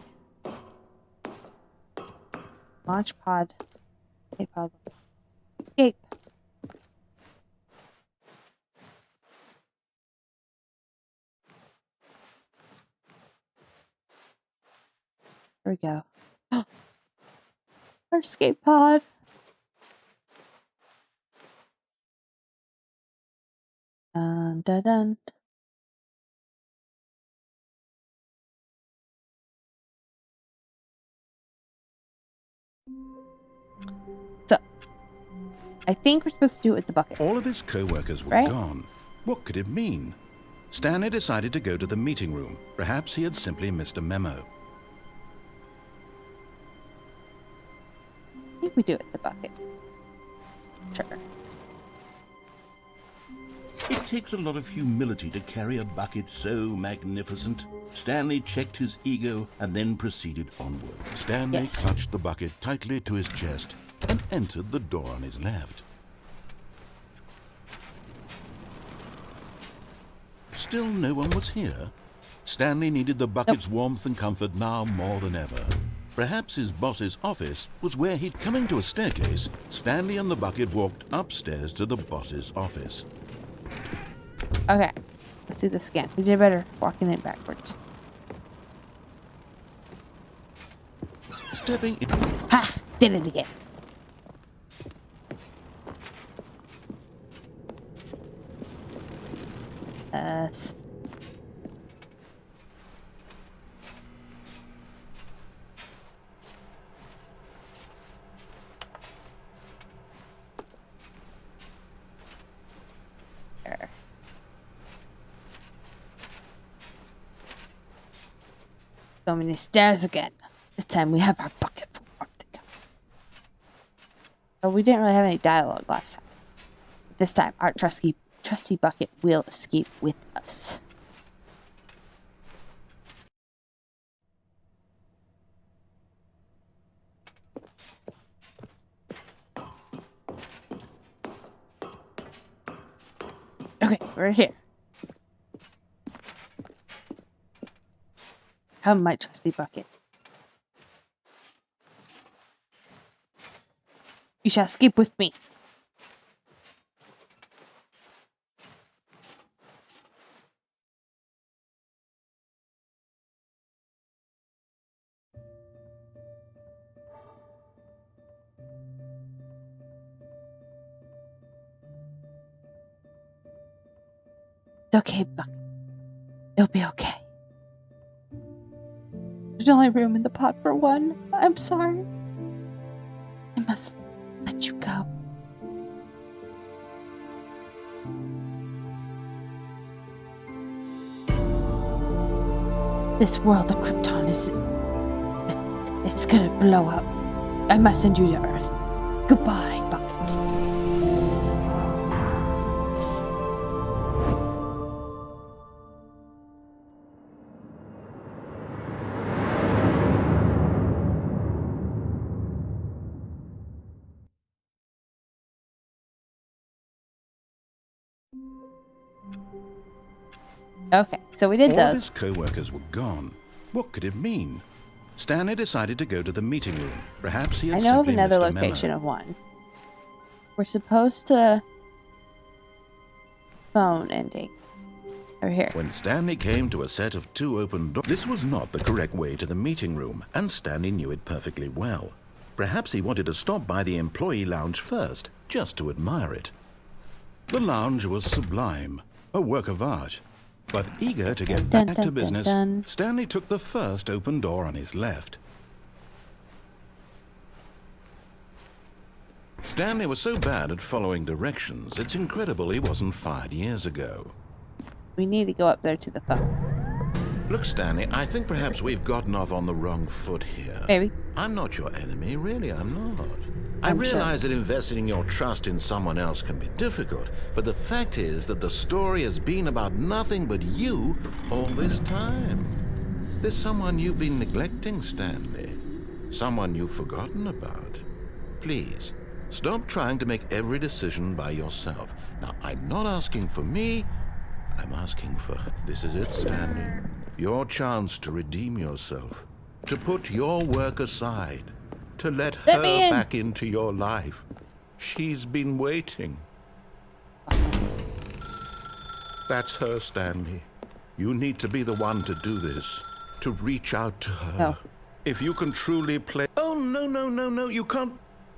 Launch pod. Escape pod. Escape. Here we go. Our escape pod. Dun dun dun. So, I think we're supposed to do it with the bucket. All of his co-workers were Right? gone. What could it mean? Stanley decided to go to the meeting room. Perhaps he had simply missed a memo. I think we do it with the bucket. Sure. It takes a lot of humility to carry a bucket so magnificent. Stanley checked his ego and then proceeded onward. Stanley Yes. clutched the bucket tightly to his chest and entered the door on his left. Still no one was here. Stanley needed the bucket's warmth and comfort now more than ever. Perhaps his boss's office was where he'd coming to a staircase. Stanley and the bucket walked upstairs to the boss's office. Okay. Let's do this again. We did better walking it backwards. Stepping in. Ha! Did it again. There. So many stairs again. This time we have our bucket full of warmth. Oh, we didn't really have any dialogue last time. This time, our trusty bucket will escape with us. Okay, we're here. Come, my trusty bucket. You shall escape with me. It's okay, Bucket. It'll be okay. There's only room in the pot for one. I'm sorry. I must let you go. This world of Krypton is... It's gonna blow up. I must send you to Earth. Goodbye, Bucket. Okay, so we did All of those. his co-workers were gone. What could it mean? Stanley decided to go to the meeting room. Perhaps he had I know of simply another missed a memo. location of one. We're supposed to... Phone ending. Over here. When Stanley came to a set of 2 open doors, this was not the correct way to the meeting room, and Stanley knew it perfectly well. Perhaps he wanted to stop by the employee lounge first, just to admire it. The lounge was sublime, a work of art. But eager to get Dun, back dun, to dun, business, dun. Stanley took the first open door on his left. Stanley was so bad at following directions, it's incredible he wasn't fired years ago. We need to go up there to the phone. Look, Stanley, I think perhaps we've gotten off on the wrong foot here. Maybe. I'm not your enemy, really, I'm not. I I'm realize sure. that investing your trust in someone else can be difficult, but the fact is that the story has been about nothing but you all this time. There's someone you've been neglecting, Stanley. Someone you've forgotten about. Please, stop trying to make every decision by yourself. Now, I'm not asking for me, I'm asking for, this is it, Stanley. Your chance to redeem yourself, to put your work aside, to let her back into your life. She's been waiting. That's her, Stanley. You need to be the one to do this, to reach out to her. No. If you can truly play... Oh, no, you can't...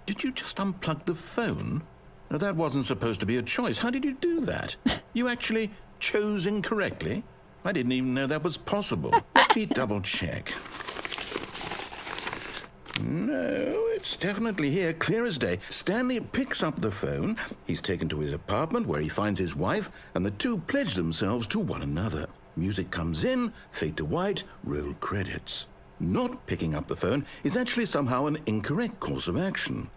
Did you just unplug the phone? No, that wasn't supposed to be a choice. How did you do that? You actually chose incorrectly? I didn't even know that was possible. Let me double check. No, it's definitely here, clear as day. Stanley picks up the phone. He's taken to his apartment where he finds his wife, and the two pledge themselves to one another. Music comes in, fade to white, roll credits. Not picking up the phone is actually somehow an incorrect course of action.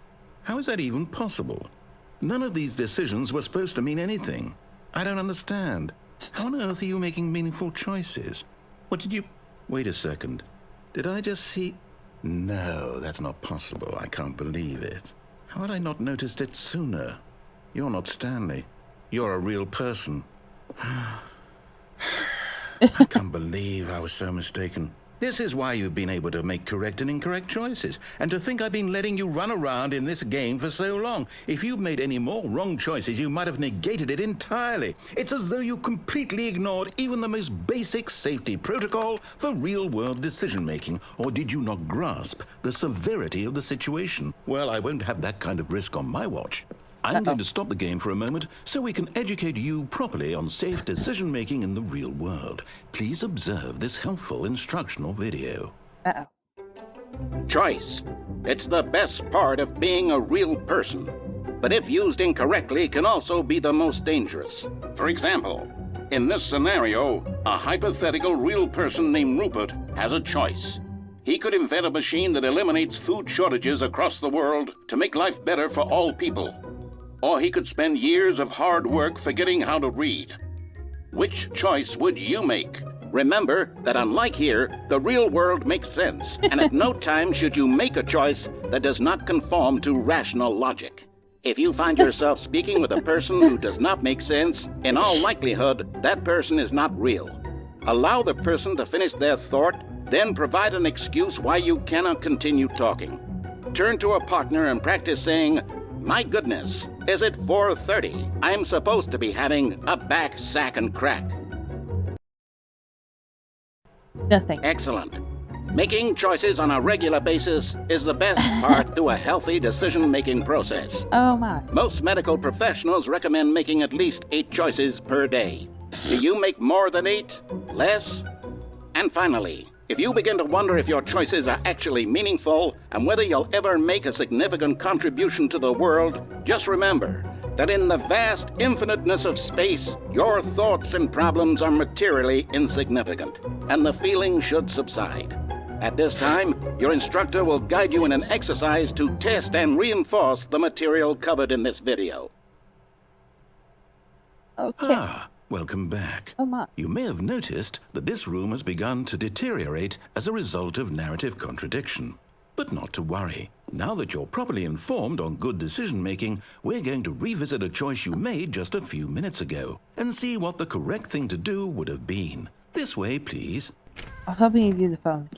How is that even possible? None of these decisions were supposed to mean anything. I don't understand. How on earth are you making meaningful choices? What did you... Wait a second. Did I just see... No, that's not possible. I can't believe it. How had I not noticed it sooner? You're not Stanley. You're a real person. I can't believe I was so mistaken. This is why you've been able to make correct and incorrect choices. And to think I've been letting you run around in this game for so long. If you'd made any more wrong choices, you might have negated it entirely. It's as though you completely ignored even the most basic safety protocol for real-world decision-making. Or did you not grasp the severity of the situation? Well, I won't have that kind of risk on my watch. I'm going to stop the game for a moment so we can educate you properly on safe decision-making in the real world. Please observe this helpful instructional video. Uh-oh. Choice. It's the best part of being a real person. But if used incorrectly, can also be the most dangerous. For example, in this scenario, a hypothetical real person named Rupert has a choice. He could invent a machine that eliminates food shortages across the world to make life better for all people. Or he could spend years of hard work forgetting how to read. Which choice would you make? Remember that unlike here, the real world makes sense, and at no time should you make a choice that does not conform to rational logic. If you find yourself speaking with a person who does not make sense, in all likelihood, that person is not real. Allow the person to finish their thought, then provide an excuse why you cannot continue talking. Turn to a partner and practice saying, "My goodness, is it 4:30? I'm supposed to be having a back, sack, and crack." Nothing. Excellent. Making choices on a regular basis is the best part to a healthy decision-making process. Oh my. Most medical professionals recommend making at least 8 choices per day. Do you make more than 8? Less? And finally, if you begin to wonder if your choices are actually meaningful and whether you'll ever make a significant contribution to the world, just remember that in the vast infiniteness of space, your thoughts and problems are materially insignificant, and the feeling should subside. At this time, your instructor will guide you in an exercise to test and reinforce the material covered in this video. Okay. Welcome back. Oh my. You may have noticed that this room has begun to deteriorate as a result of narrative contradiction. But not to worry. Now that you're properly informed on good decision-making, we're going to revisit a choice you made just a few minutes ago and see what the correct thing to do would have been. This way, please. I was hoping you'd do the phone.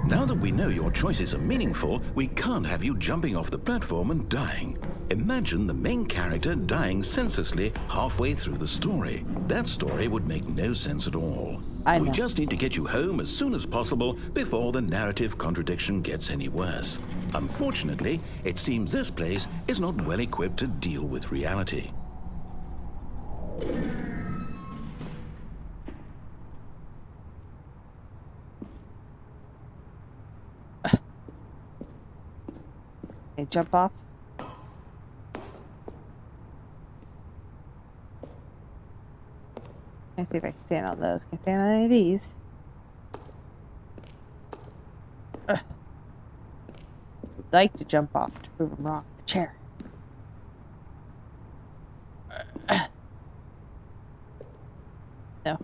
Now that we know your choices are meaningful, we can't have you jumping off the platform and dying. Imagine the main character dying senselessly halfway through the story. That story would make no sense at all. We just need to get you home as soon as possible before the narrative contradiction gets any worse. Unfortunately, it seems this place is not well equipped to deal with reality. Okay, jump off. Let's see if I can stand on those. Can I stand on any of these? I'd like to jump off to prove I'm wrong. A chair. No.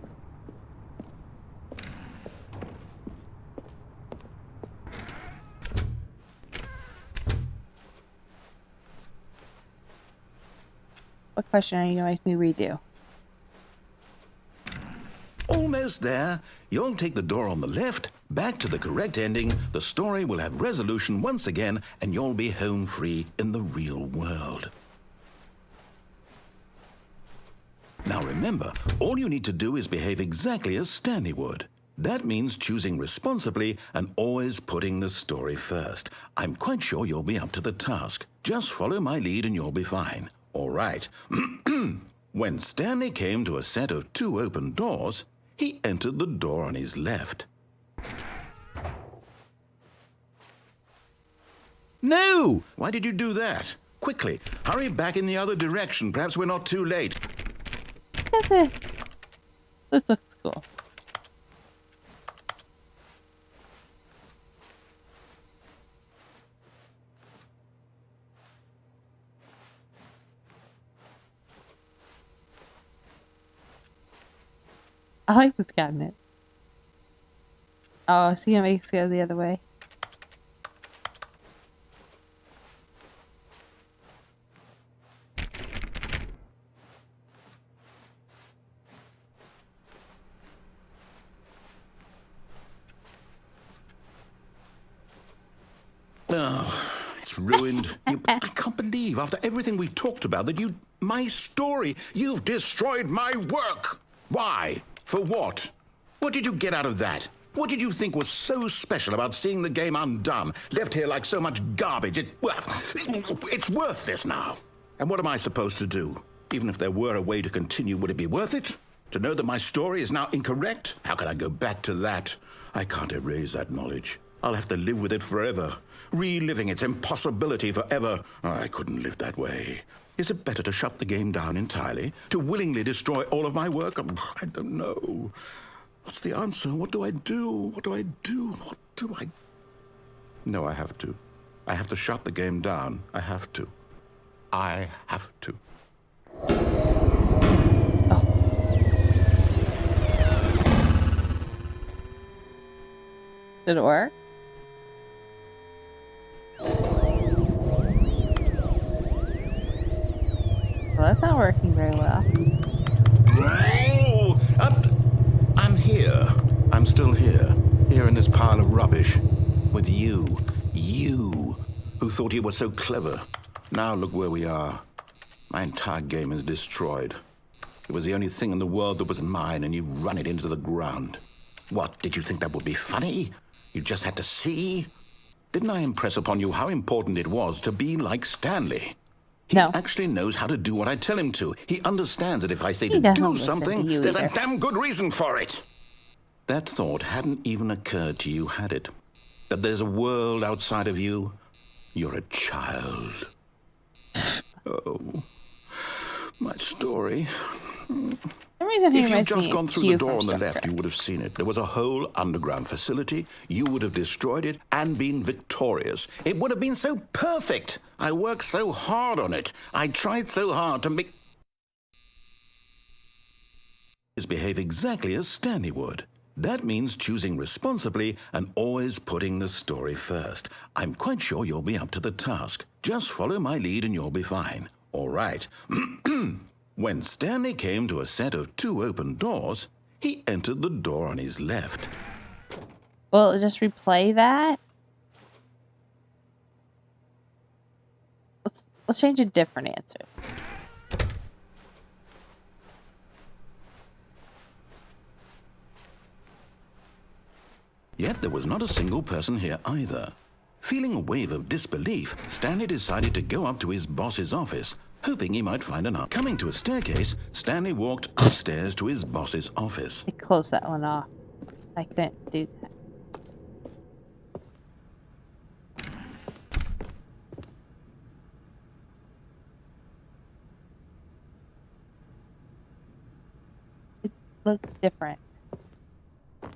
What question are you going to make me redo? Almost there. You'll take the door on the left, back to the correct ending, the story will have resolution once again, and you'll be home free in the real world. Now remember, all you need to do is behave exactly as Stanley would. That means choosing responsibly and always putting the story first. I'm quite sure you'll be up to the task. Just follow my lead and you'll be fine. All right. When Stanley came to a set of 2 open doors, he entered the door on his left. No! Why did you do that? Quickly, hurry back in the other direction. Perhaps we're not too late. This looks cool. I like this cabinet. Oh, see how it makes it go the other way. Oh, it's ruined. I can't believe, after everything we talked about, that my story, you've destroyed my work. Why? For what? What did you get out of that? What did you think was so special about seeing the game undone, left here like so much garbage? It's worthless now. And what am I supposed to do? Even if there were a way to continue, would it be worth it? To know that my story is now incorrect? How can I go back to that? I can't erase that knowledge. I'll have to live with it forever, reliving its impossibility forever. I couldn't live that way. Is it better to shut the game down entirely? To willingly destroy all of my work? I don't know. What's the answer? What do I do? What do I do? What do I... No, I have to. I have to shut the game down. I have to. I have to. Oh. Did it work? Well, that's not working very well. Oh, I'm here. I'm still here. Here in this pile of rubbish. With you. You, who thought you were so clever. Now look where we are. My entire game is destroyed. It was the only thing in the world that was mine, and you've run it into the ground. What, did you think that would be funny? You just had to see? Didn't I impress upon you how important it was to be like Stanley? He actually knows how to do what I tell him to. He understands that if I say to do something, there's a damn good reason for it. That thought hadn't even occurred to you, had it? That there's a world outside of you? You're a child. Oh, my story. If you'd just gone through the door on the left, you would have seen it. There was a whole underground facility. You would have destroyed it and been victorious. It would have been so perfect. I worked so hard on it. I tried so hard to make... behave exactly as Stanley would. That means choosing responsibly and always putting the story first. I'm quite sure you'll be up to the task. Just follow my lead and you'll be fine. All right. When Stanley came to a set of 2 open doors, he entered the door on his left. Will it just replay that? Let's change a different answer. Yet there was not a single person here either. Feeling a wave of disbelief, Stanley decided to go up to his boss's office, hoping he might find an answer. Coming to a staircase, Stanley walked upstairs to his boss's office. I closed that one off. I couldn't do that. It looks different.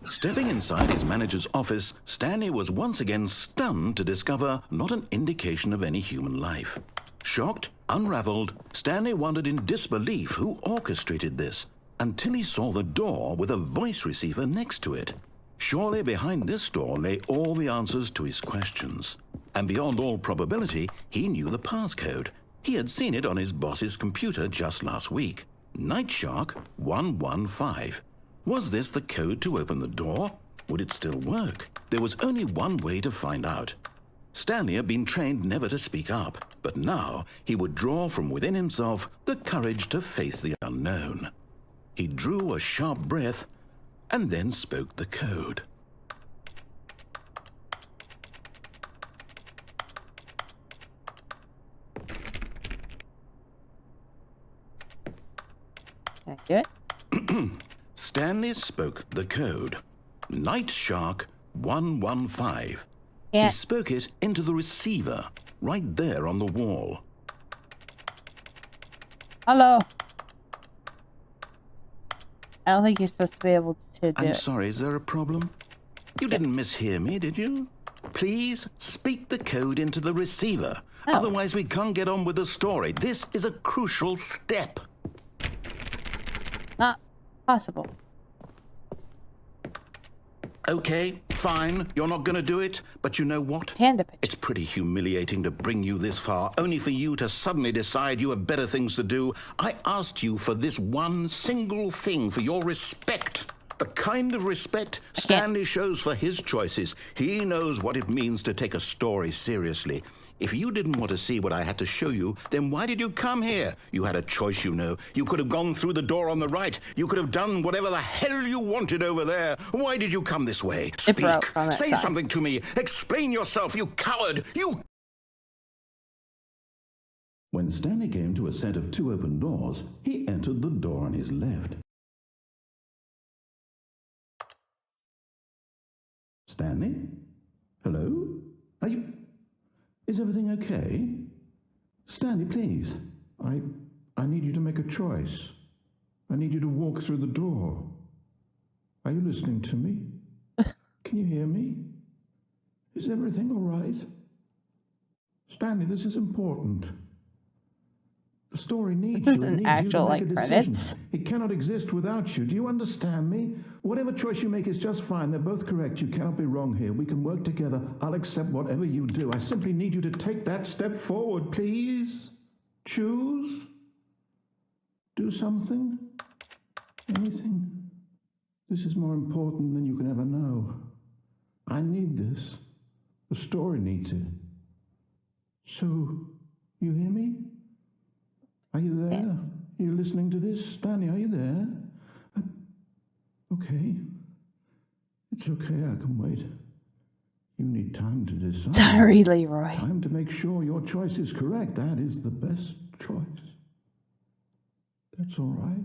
Stepping inside his manager's office, Stanley was once again stunned to discover not an indication of any human life. Shocked, unraveled, Stanley wondered in disbelief who orchestrated this, until he saw the door with a voice receiver next to it. Surely behind this door lay all the answers to his questions. And beyond all probability, he knew the passcode. He had seen it on his boss's computer just last week. Night Shark 115. Was this the code to open the door? Would it still work? There was only one way to find out. Stanley had been trained never to speak up, but now he would draw from within himself the courage to face the unknown. He drew a sharp breath and then spoke the code. Can I do it? Stanley spoke the code. Night Shark 115. Yeah. He spoke it into the receiver, right there on the wall. Hello. I don't think you're supposed to be able to do I'm it. sorry, is there a problem? You didn't mishear me, did you? Please speak the code into the receiver. Oh. Otherwise, we can't get on with the story. This is a crucial step. Not possible. Okay, fine. You're not going to do it. But you know what? Panda picture. It's pretty humiliating to bring you this far, only for you to suddenly decide you have better things to do. I asked you for this one single thing, for your respect. The kind of respect Stanley shows for his choices. He knows what it means to take a story seriously. If you didn't want to see what I had to show you, then why did you come here? You had a choice, you know. You could have gone through the door on the right. You could have done whatever the hell you wanted over there. Why did you come this way? Speak. broke on that Say side. something to me. Explain yourself, you coward. You... When Stanley came to a set of two open doors, he entered the door on his left. Stanley? Hello? Are you... Is everything okay? Stanley, please. I need you to make a choice. I need you to walk through the door. Are you listening to me? Can you hear me? Is everything all right? Stanley, this is important. The story needs This you. It isn't needs you to actual, make a like, decision. credits. It cannot exist without you. Do you understand me? Whatever choice you make is just fine. They're both correct. You cannot be wrong here. We can work together. I'll accept whatever you do. I simply need you to take that step forward, please. Choose. Do something. Anything. This is more important than you can ever know. I need this. The story needs it. So, you hear me? Are you there? Yes. Are you listening to this? Stanley, are you there? Okay. It's okay, I can wait. You need time to decide. Sorry, Leroy. Time to make sure your choice is correct. That is the best choice. That's all right.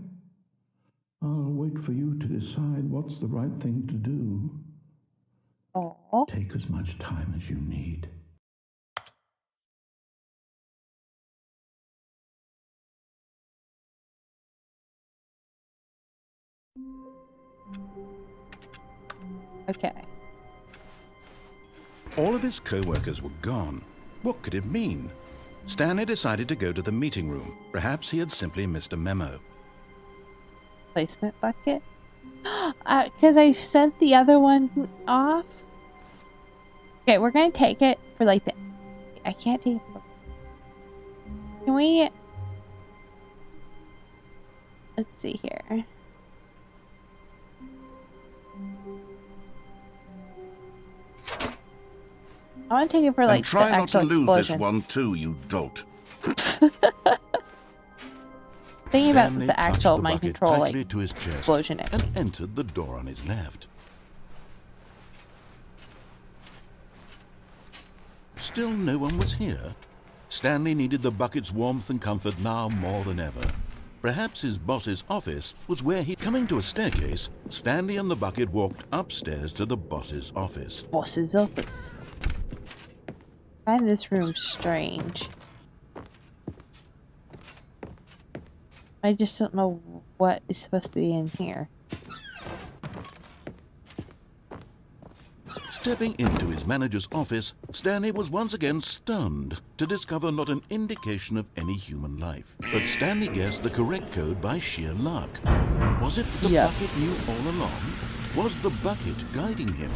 I'll wait for you to decide what's the right thing to do. Oh. Take as much time as you need. Okay. All of his co-workers were gone. What could it mean? Stanley decided to go to the meeting room. Perhaps he had simply missed a memo. Placement bucket. Because I sent the other one off. Okay, we're gonna take it for like the. I can't take it. Can we? Let's see here. I want to take it for And like try the not to actual lose explosion. this one too, you dolt. Thinking about Stanley the clutched actual the mind bucket control like tightly to his chest explosion. and entered the door on his left. Still no one was here. Stanley needed the bucket's warmth and comfort now more than ever. Perhaps his boss's office was where he... Coming to a staircase, Stanley and the bucket walked upstairs to the boss's office. Boss's office. I find this room strange. I just don't know what is supposed to be in here. Stepping into his manager's office, Stanley was once again stunned to discover not an indication of any human life. But Stanley guessed the correct code by sheer luck. Was it the bucket knew all along? Was the bucket guiding him?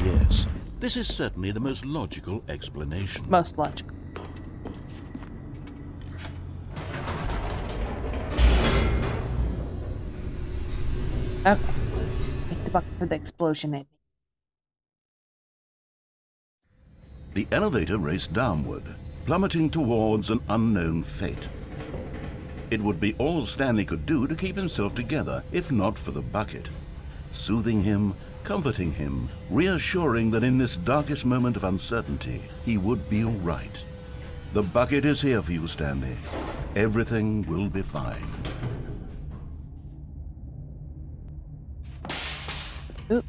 Yes, this is certainly the most logical explanation. Most logical. Okay. Take the bucket for the explosion in. The elevator raced downward, plummeting towards an unknown fate. It would be all Stanley could do to keep himself together, if not for the bucket. Soothing him, comforting him, reassuring that in this darkest moment of uncertainty, he would be all right. The bucket is here for you, Stanley. Everything will be fine. Oop.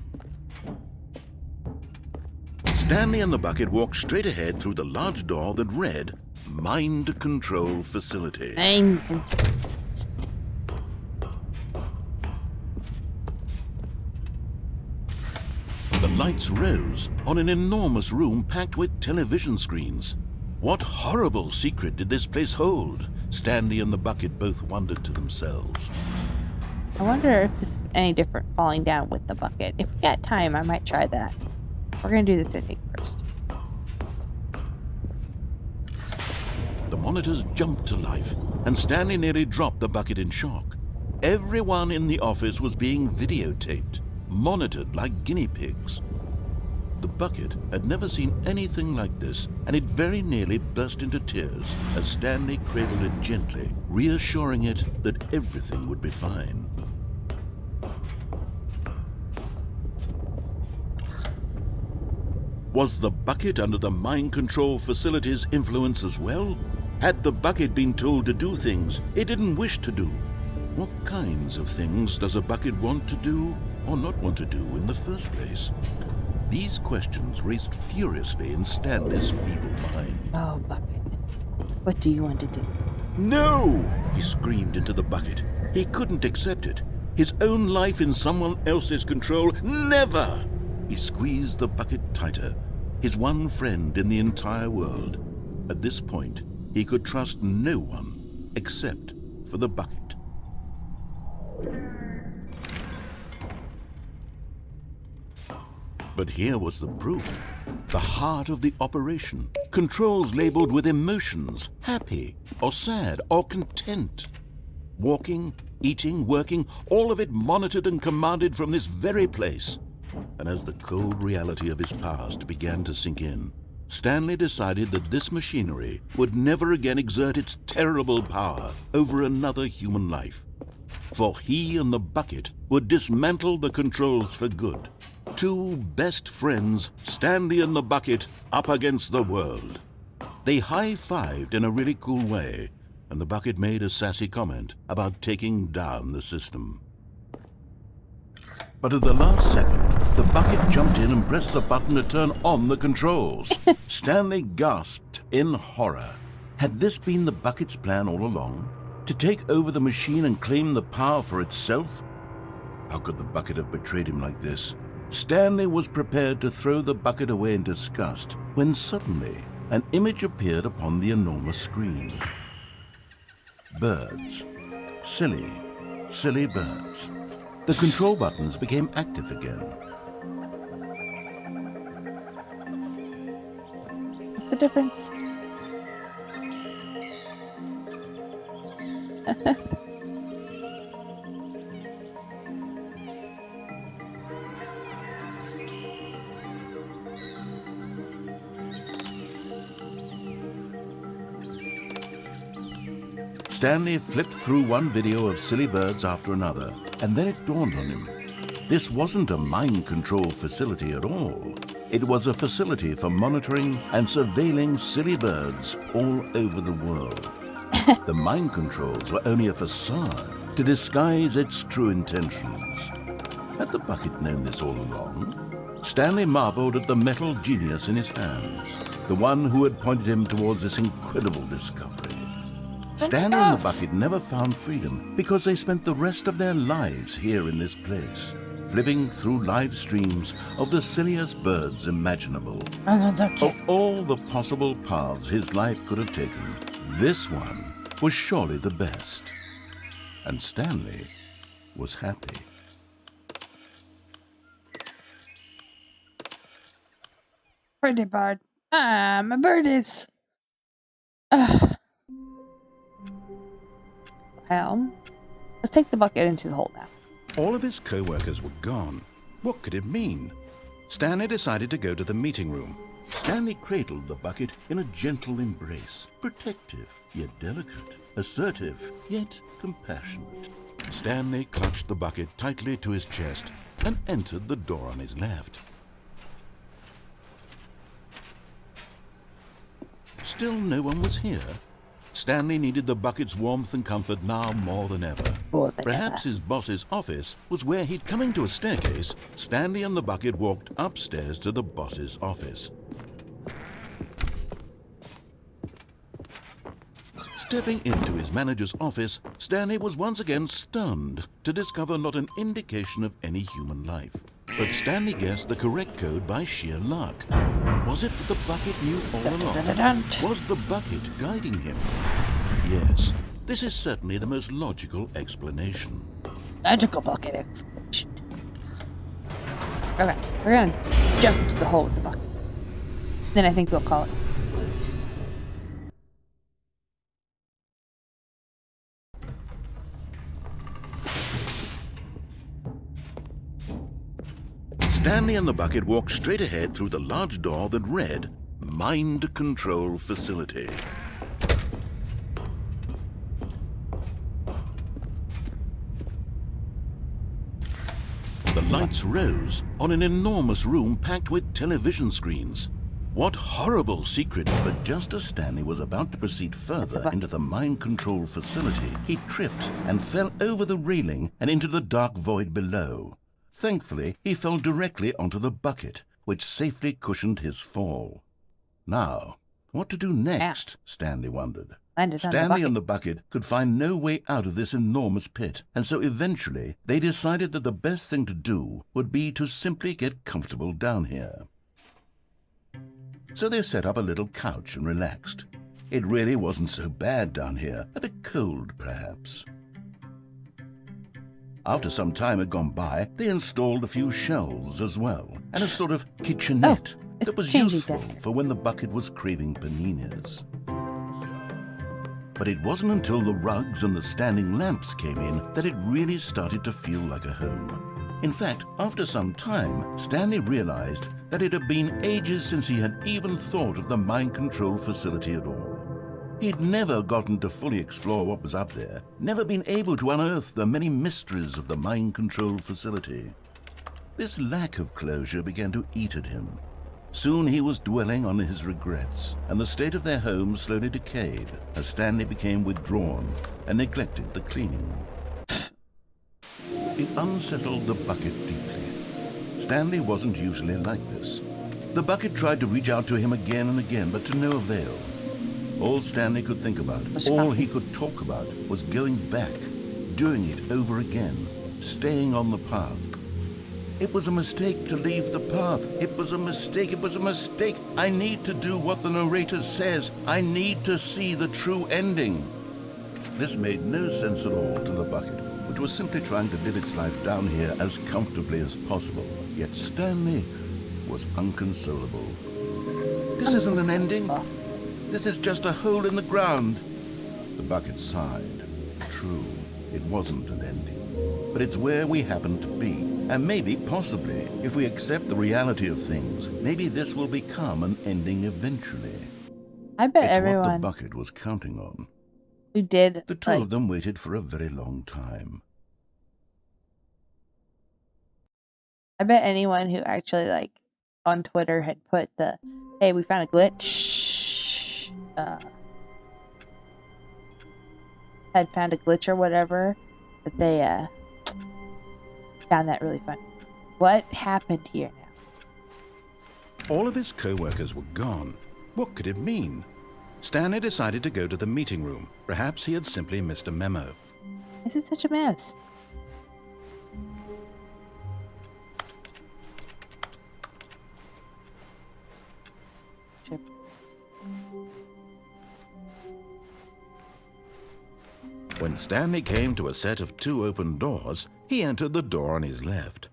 Stanley and the bucket walked straight ahead through the large door that read, Mind Control Facility. The lights rose on an enormous room packed with television screens. What horrible secret did this place hold? Stanley and the bucket both wondered to themselves. I wonder if this is any different falling down with the bucket. If we got time, I might try that. We're gonna do this ending first. The monitors jumped to life, and Stanley nearly dropped the bucket in shock. Everyone in the office was being videotaped, monitored like guinea pigs. The bucket had never seen anything like this, and it very nearly burst into tears as Stanley cradled it gently, reassuring it that everything would be fine. Was the bucket under the mind control facility's influence as well? Had the bucket been told to do things it didn't wish to do? What kinds of things does a bucket want to do or not want to do in the first place? These questions raced furiously in Stanley's feeble mind. Oh, bucket. What do you want to do? No! He screamed into the bucket. He couldn't accept it. His own life in someone else's control, never! He squeezed the bucket tighter, his one friend in the entire world. At this point, he could trust no one except for the bucket. But here was the proof. The heart of the operation. Controls labeled with emotions, happy or sad or content. Walking, eating, working, all of it monitored and commanded from this very place. And as the cold reality of his past began to sink in, Stanley decided that this machinery would never again exert its terrible power over another human life. For he and the bucket would dismantle the controls for good. Two best friends, Stanley and the bucket, up against the world. They high-fived in a really cool way, and the bucket made a sassy comment about taking down the system. But at the last second, the bucket jumped in and pressed the button to turn on the controls. Stanley gasped in horror. Had this been the bucket's plan all along? To take over the machine and claim the power for itself? How could the bucket have betrayed him like this? Stanley was prepared to throw the bucket away in disgust when suddenly an image appeared upon the enormous screen. Birds. Silly, silly birds. The control buttons became active again. What's the difference? Stanley flipped through one video of silly birds after another, and then it dawned on him. This wasn't a mind control facility at all. It was a facility for monitoring and surveilling silly birds all over the world. The mind controls were only a facade to disguise its true intentions. Had the bucket known this all along? Stanley marveled at the metal genius in his hands, the one who had pointed him towards this incredible discovery. Stanley and the bucket never found freedom because they spent the rest of their lives here in this place, flipping through live streams of the silliest birds imaginable. Those ones are cute. Of all the possible paths his life could have taken, this one was surely the best. And Stanley was happy. Pretty bird. Ah, my bird is. Well, let's take the bucket into the hole now. All of his co-workers were gone. What could it mean? Stanley decided to go to the meeting room. Stanley cradled the bucket in a gentle embrace, protective yet delicate, assertive yet compassionate. Stanley clutched the bucket tightly to his chest and entered the door on his left. Still no one was here. Stanley needed the bucket's warmth and comfort now more than ever. Perhaps his boss's office was where he'd coming to a staircase. Stanley and the bucket walked upstairs to the boss's office. Stepping into his manager's office, Stanley was once again stunned to discover not an indication of any human life. But Stanley guessed the correct code by sheer luck. Was it that the bucket knew all along? Was the bucket guiding him? Yes, this is certainly the most logical explanation. Magical bucket explanation. Okay, we're gonna jump into the hole with the bucket. Then I think we'll call it. Stanley and the bucket walked straight ahead through the large door that read, Mind Control Facility. The lights rose on an enormous room packed with television screens. What horrible secret! But just as Stanley was about to proceed further into the mind control facility, he tripped and fell over the railing and into the dark void below. Thankfully, he fell directly onto the bucket, which safely cushioned his fall. Now, what to do next? Stanley wondered. Stanley and the bucket could find no way out of this enormous pit, and so eventually they decided that the best thing to do would be to simply get comfortable down here. So they set up a little couch and relaxed. It really wasn't so bad down here, a bit cold perhaps. After some time had gone by, they installed a few shelves as well, and a sort of kitchenette that was useful for when the bucket was craving paninis. But it wasn't until the rugs and the standing lamps came in that it really started to feel like a home. In fact, after some time, Stanley realized that it had been ages since he had even thought of the mind control facility at all. He'd never gotten to fully explore what was up there, never been able to unearth the many mysteries of the mind control facility. This lack of closure began to eat at him. Soon he was dwelling on his regrets, and the state of their home slowly decayed as Stanley became withdrawn and neglected the cleaning. It unsettled the bucket deeply. Stanley wasn't usually like this. The bucket tried to reach out to him again and again, but to no avail. All Stanley could think about, all he could talk about, was going back, doing it over again, staying on the path. It was a mistake to leave the path. It was a mistake. It was a mistake. I need to do what the narrator says. I need to see the true ending. This made no sense at all to the bucket, which was simply trying to live its life down here as comfortably as possible. Yet Stanley was unconsolable. This isn't an ending. This is just a hole in the ground. The bucket sighed. True, it wasn't an ending. But it's where we happen to be. And maybe, possibly, if we accept the reality of things, maybe this will become an ending eventually. I bet it's everyone... what the bucket was counting on. who did, The two of them waited for a very long time. I bet anyone who actually, like, on Twitter had put the, hey, we found a glitch, had found a glitch or whatever, that they, found that really funny. What happened here now? All of his co-workers were gone. What could it mean? Stanley decided to go to the meeting room. Perhaps he had simply missed a memo. This is such a mess. When Stanley came to a set of 2 open doors, he entered the door on his left.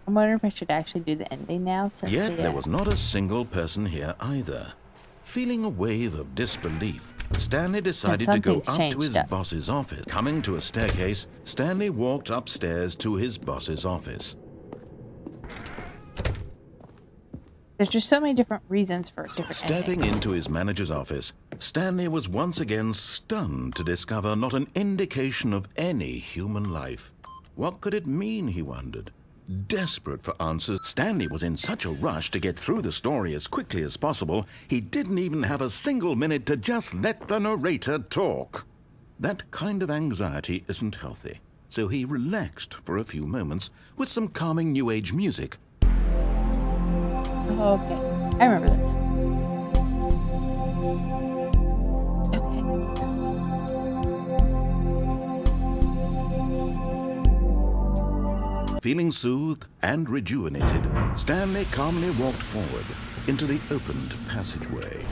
I'm wondering if I should actually do the ending now, since Yet there was not a single person here either. Feeling a wave of disbelief, Stanley decided to go up to his boss's office. Coming to a staircase, Stanley walked upstairs to his boss's office. There's just so many different reasons for different Stepping endings. into his manager's office, Stanley was once again stunned to discover not an indication of any human life. What could it mean, he wondered? Desperate for answers, Stanley was in such a rush to get through the story as quickly as possible, he didn't even have a single minute to just let the narrator talk. That kind of anxiety isn't healthy, so he relaxed for a few moments with some calming New Age music. Oh, okay. I remember this. Okay. Feeling soothed and rejuvenated, Stanley calmly walked forward into the opened passageway.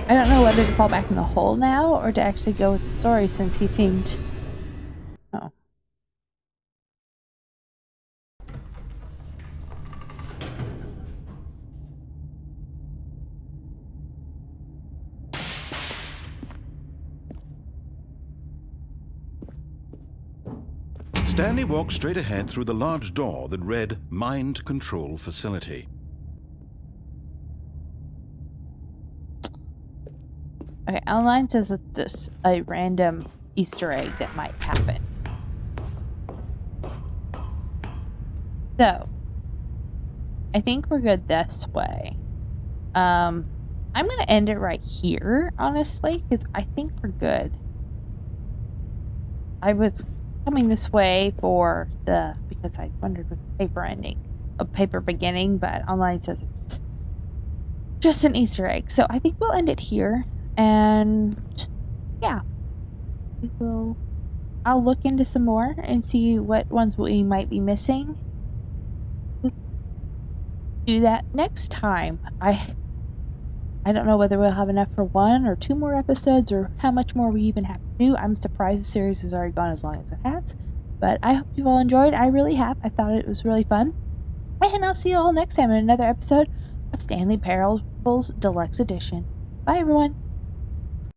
I don't know whether to fall back in the hole now or to actually go with the story, since he seemed... Oh. Stanley walked straight ahead through the large door that read Mind Control Facility. Okay, online says that there's a random Easter egg that might happen. So, I think we're good this way. I'm going to end it right here, honestly, because I think we're good. I was coming this way because I wondered with the paper beginning, but online says it's just an Easter egg. So I think we'll end it here. And yeah, I'll look into some more and see what ones we might be missing. We'll do that next time. I don't know whether we'll have enough for 1 or 2 more episodes, or how much more we even have to do. I'm surprised the series has already gone as long as it has. But I hope you've all enjoyed. I really have. I thought it was really fun. And I'll see you all next time in another episode of Stanley Parables Deluxe Edition. Bye, everyone.